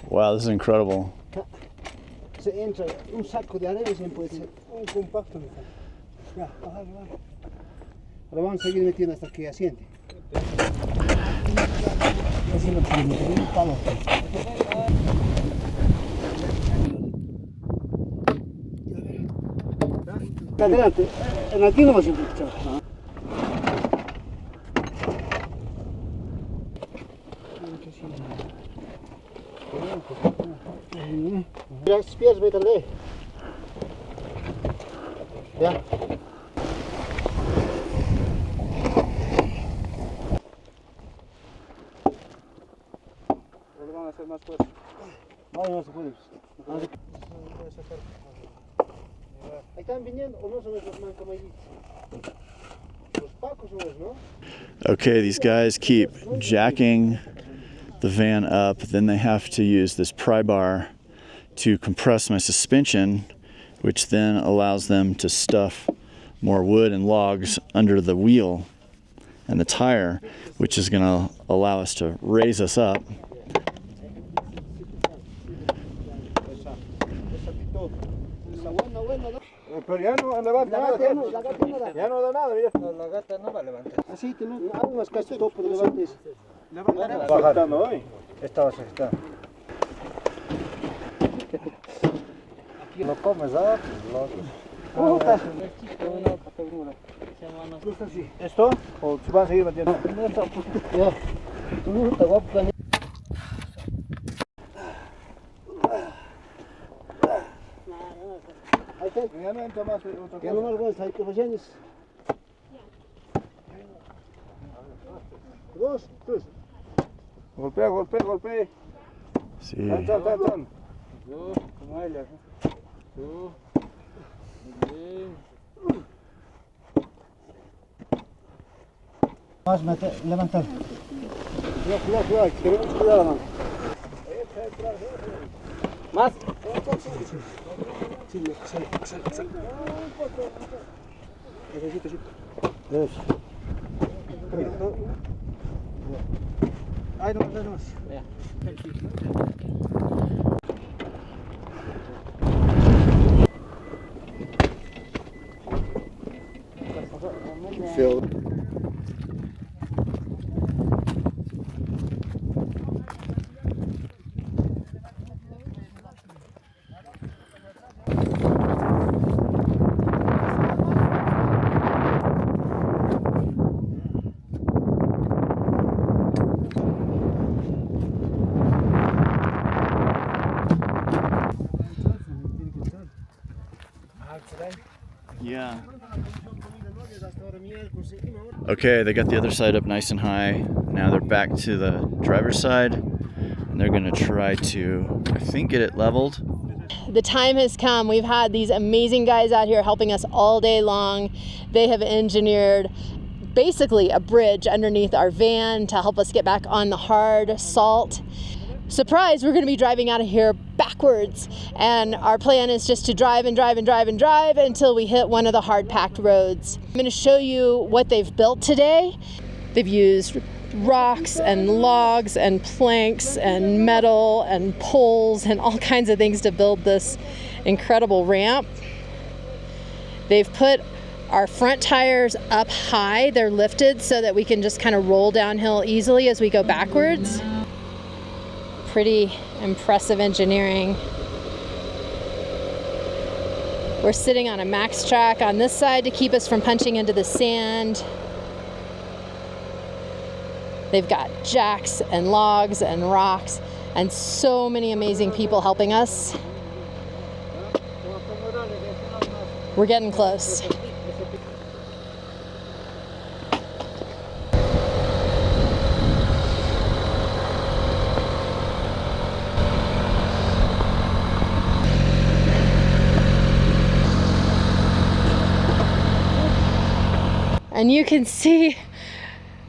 Wow, this is incredible. Se entra un saco de arena y se puede ser un compacto. Ya, bájale, bájale. Ahora vamos a seguir metiendo hasta que asiente. Así lo ponemos, un palo. Adelante, en aquí no vas a escuchar. Las pies, métale. Ya. Lo van a hacer más fuerte. No, no se puede. Ahí están viniendo, o no son esos mancamallitos. Los pacos son esos, ¿no? Okay, these guys keep jacking the van up, then they have to use this pry bar to compress my suspension, which then allows them to stuff more wood and logs under the wheel and the tire, which is going to allow us to raise us up. Pero ya no levanta nada. Ya no da nada, mira. La gata no va a levantar. Así, tenemos algunas casas por levantes. Sujetando hoy. Estaba sujetando. Lo comes, ¿ah? ¿Esto? ¿O se van a seguir metiendo? Ya. Te voy a planear. Ya no entra más otra Ya no más vuelta, hay que vayan. Dos, tres. Golpea, golpea, golpea. Sí. Tan, tan, tan, tan. Como ella. Más levantar. Cuidado, cuidado, cuidado. Tenemos que cuidar la mano. Más. Ahí no, ahí no. Feel. Yeah. Okay, they got the other side up nice and high. Now they're back to the driver's side, and they're gonna try to, I think, get it leveled. The time has come. We've had these amazing guys out here helping us all day long. They have engineered basically a bridge underneath our van to help us get back on the hard salt. Surprise, we're gonna be driving out of here backwards, and our plan is just to drive and drive and drive and drive until we hit one of the hard packed roads. I'm gonna show you what they've built today. They've used rocks and logs and planks and metal and poles and all kinds of things to build this incredible ramp. They've put our front tires up high. They're lifted so that we can just kind of roll downhill easily as we go backwards. Pretty impressive engineering. We're sitting on a max track on this side to keep us from punching into the sand. They've got jacks and logs and rocks and so many amazing people helping us. We're getting close. And you can see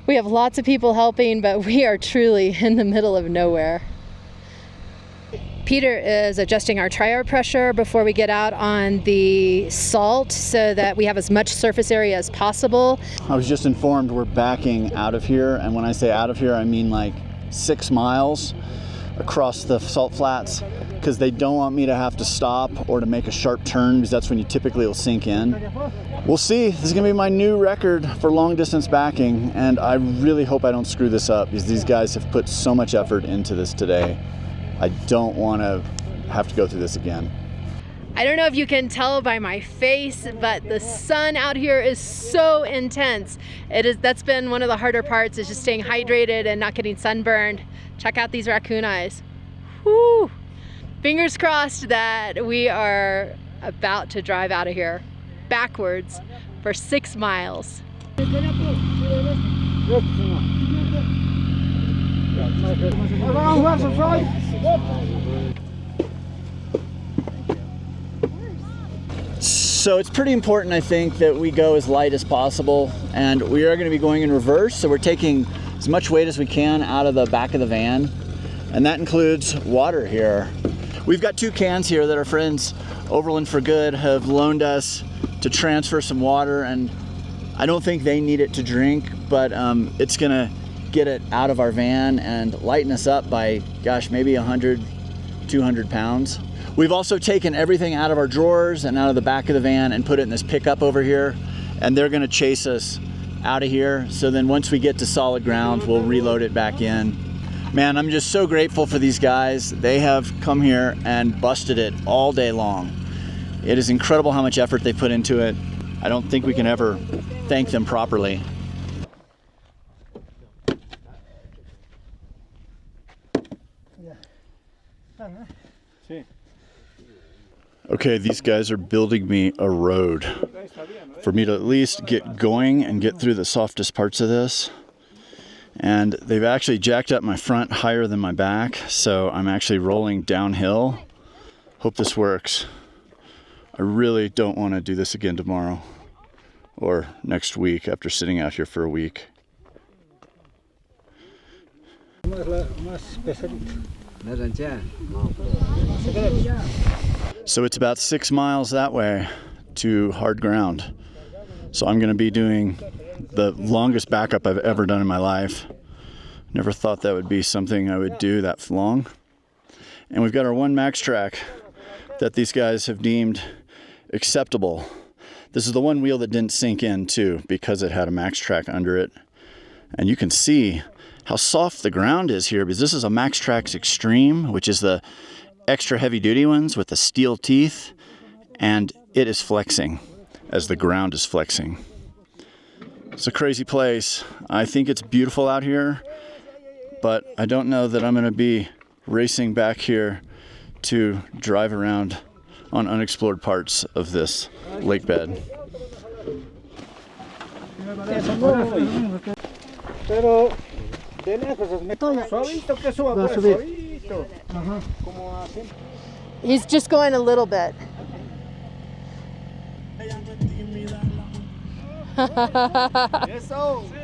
we have lots of people helping, but we are truly in the middle of nowhere. Peter is adjusting our tire pressure before we get out on the salt so that we have as much surface area as possible. I was just informed we're backing out of here, and when I say out of here, I mean like 6 miles across the salt flats, because they don't want me to have to stop or to make a sharp turn, because that's when you typically will sink in. We'll see. This is gonna be my new record for long distance backing, and I really hope I don't screw this up, because these guys have put so much effort into this today. I don't want to have to go through this again. I don't know if you can tell by my face, but the sun out here is so intense. That's been one of the harder parts, is just staying hydrated and not getting sunburned. Check out these raccoon eyes. Woo! Fingers crossed that we are about to drive out of here backwards for 6 miles. So it's pretty important, I think, that we go as light as possible, and we are going to be going in reverse, so we're taking as much weight as we can out of the back of the van, and that includes water here. We've got 2 cans here that our friends Overland For Good have loaned us to transfer some water, and I don't think they need it to drink, but it's gonna get it out of our van and lighten us up by, gosh, maybe 100, 200 pounds. We've also taken everything out of our drawers and out of the back of the van and put it in this pickup over here, and they're gonna chase us out of here. So then once we get to solid ground, we'll reload it back in. Man, I'm just so grateful for these guys. They have come here and busted it all day long. It is incredible how much effort they put into it. I don't think we can ever thank them properly. Okay, these guys are building me a road for me to at least get going and get through the softest parts of this. And they've actually jacked up my front higher than my back, so I'm actually rolling downhill. Hope this works. I really don't want to do this again tomorrow or next week after sitting out here for a week. So it's about 6 miles that way to hard ground. So I'm going to be doing the longest backup I've ever done in my life. Never thought that would be something I would do that long. And we've got our one max track that these guys have deemed acceptable. This is the one wheel that didn't sink in too, because it had a max track under it. And you can see how soft the ground is here, because this is a Max Trax Extreme, which is the extra heavy duty ones with the steel teeth, and it is flexing as the ground is flexing. It's a crazy place. I think it's beautiful out here, but I don't know that I'm going to be racing back here to drive around on unexplored parts of this lake bed. Pero de lejos es suavito que suba, pues, suavito. Como así. He's just going a little bit.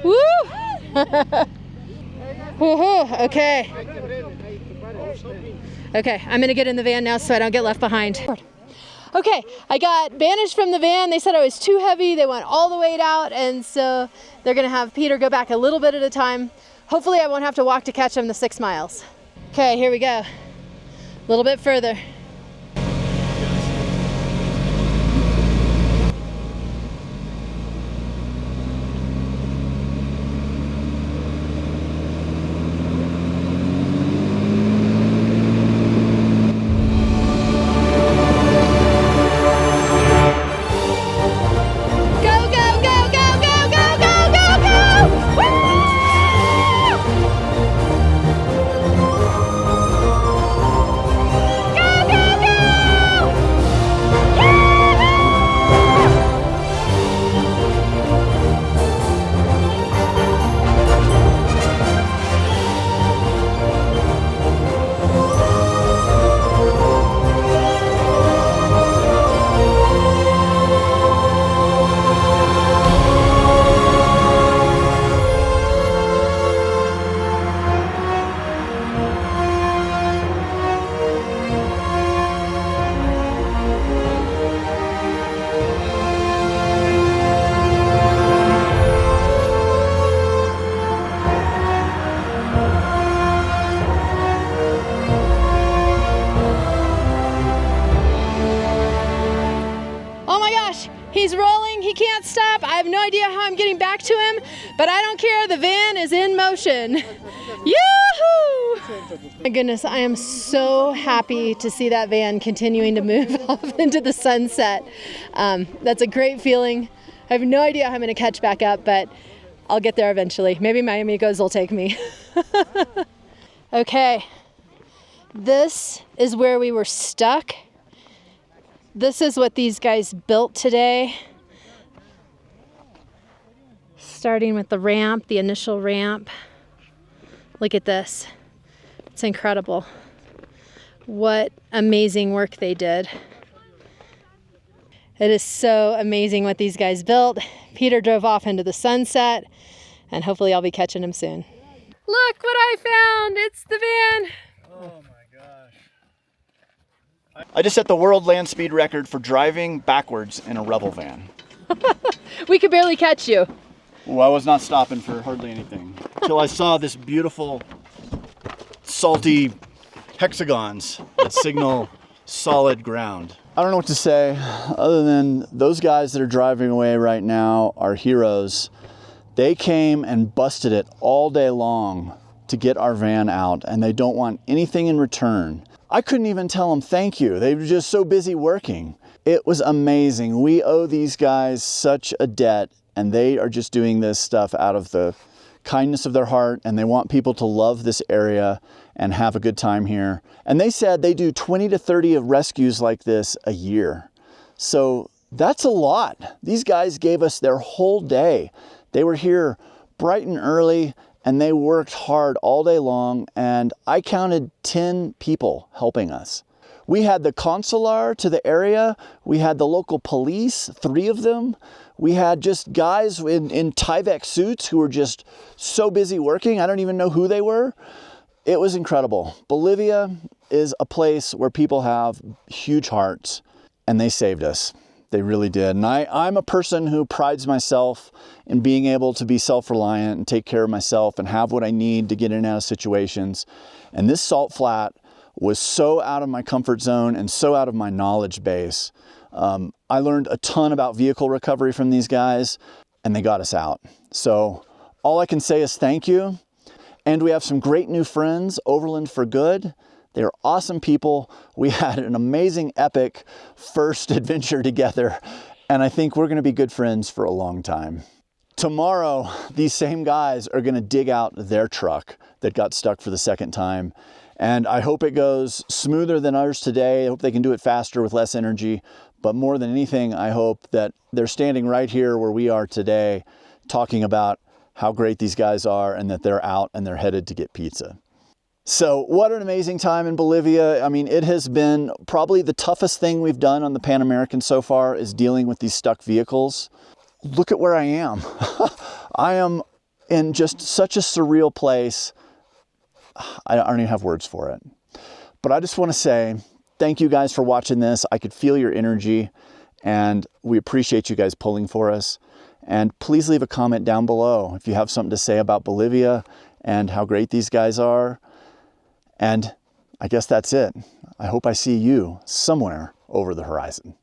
Woo! Woohoo! Okay. Okay, I'm gonna get in the van now so I don't get left behind. Okay, I got banished from the van. They said I was too heavy. They want all the weight out, and so they're gonna have Peter go back a little bit at a time. Hopefully I won't have to walk to catch him the 6 miles. Okay, here we go. A little bit further. He's rolling, he can't stop. I have no idea how I'm getting back to him, but I don't care, the van is in motion. Yoo-hoo! My goodness, I am so happy to see that van continuing to move off into the sunset. That's a great feeling. I have no idea how I'm gonna catch back up, but I'll get there eventually. Maybe my amigos will take me. Okay, this is where we were stuck. This is what these guys built today. Starting with the ramp, the initial ramp. Look at this. It's incredible. What amazing work they did. It is so amazing what these guys built. Peter drove off into the sunset, and hopefully I'll be catching him soon. Look what I found! It's the van! Oh my gosh. I just set the world land speed record for driving backwards in a Revel van. We could barely catch you. Well, I was not stopping for hardly anything until I saw this beautiful, salty hexagons that signal solid ground. I don't know what to say other than those guys that are driving away right now are heroes. They came and busted it all day long to get our van out, and they don't want anything in return. I couldn't even tell them thank you. They were just so busy working. It was amazing. We owe these guys such a debt, and they are just doing this stuff out of the kindness of their heart, and they want people to love this area and have a good time here. And they said they do 20 to 30 of rescues like this a year. So that's a lot. These guys gave us their whole day. They were here bright and early, and they worked hard all day long, and I counted 10 people helping us. We had the consular to the area, we had the local police, 3 of them, we had just guys in Tyvek suits who were just so busy working, I don't even know who they were. it was incredible. Bolivia is a place where people have huge hearts, and they saved us. They really did. And I'm a person who prides myself in being able to be self-reliant and take care of myself and have what I need to get in and out of situations. And this salt flat was so out of my comfort zone and so out of my knowledge base. I learned a ton about vehicle recovery from these guys, and they got us out. So all I can say is thank you. And we have some great new friends, Overland For Good. They're awesome people. We had an amazing, epic first adventure together, and I think we're gonna be good friends for a long time. Tomorrow, these same guys are gonna dig out their truck that got stuck for the second time, and I hope it goes smoother than ours today. I hope they can do it faster with less energy, but more than anything, I hope that they're standing right here where we are today, talking about how great these guys are and that they're out and they're headed to get pizza. So what an amazing time in Bolivia. I mean, it has been probably the toughest thing we've done on the Pan American so far is dealing with these stuck vehicles. Look at where I am. I am in just such a surreal place. I don't even have words for it. But I just want to say thank you guys for watching this. I could feel your energy, and we appreciate you guys pulling for us. And please leave a comment down below if you have something to say about Bolivia and how great these guys are. And I guess that's it. I hope I see you somewhere over the horizon.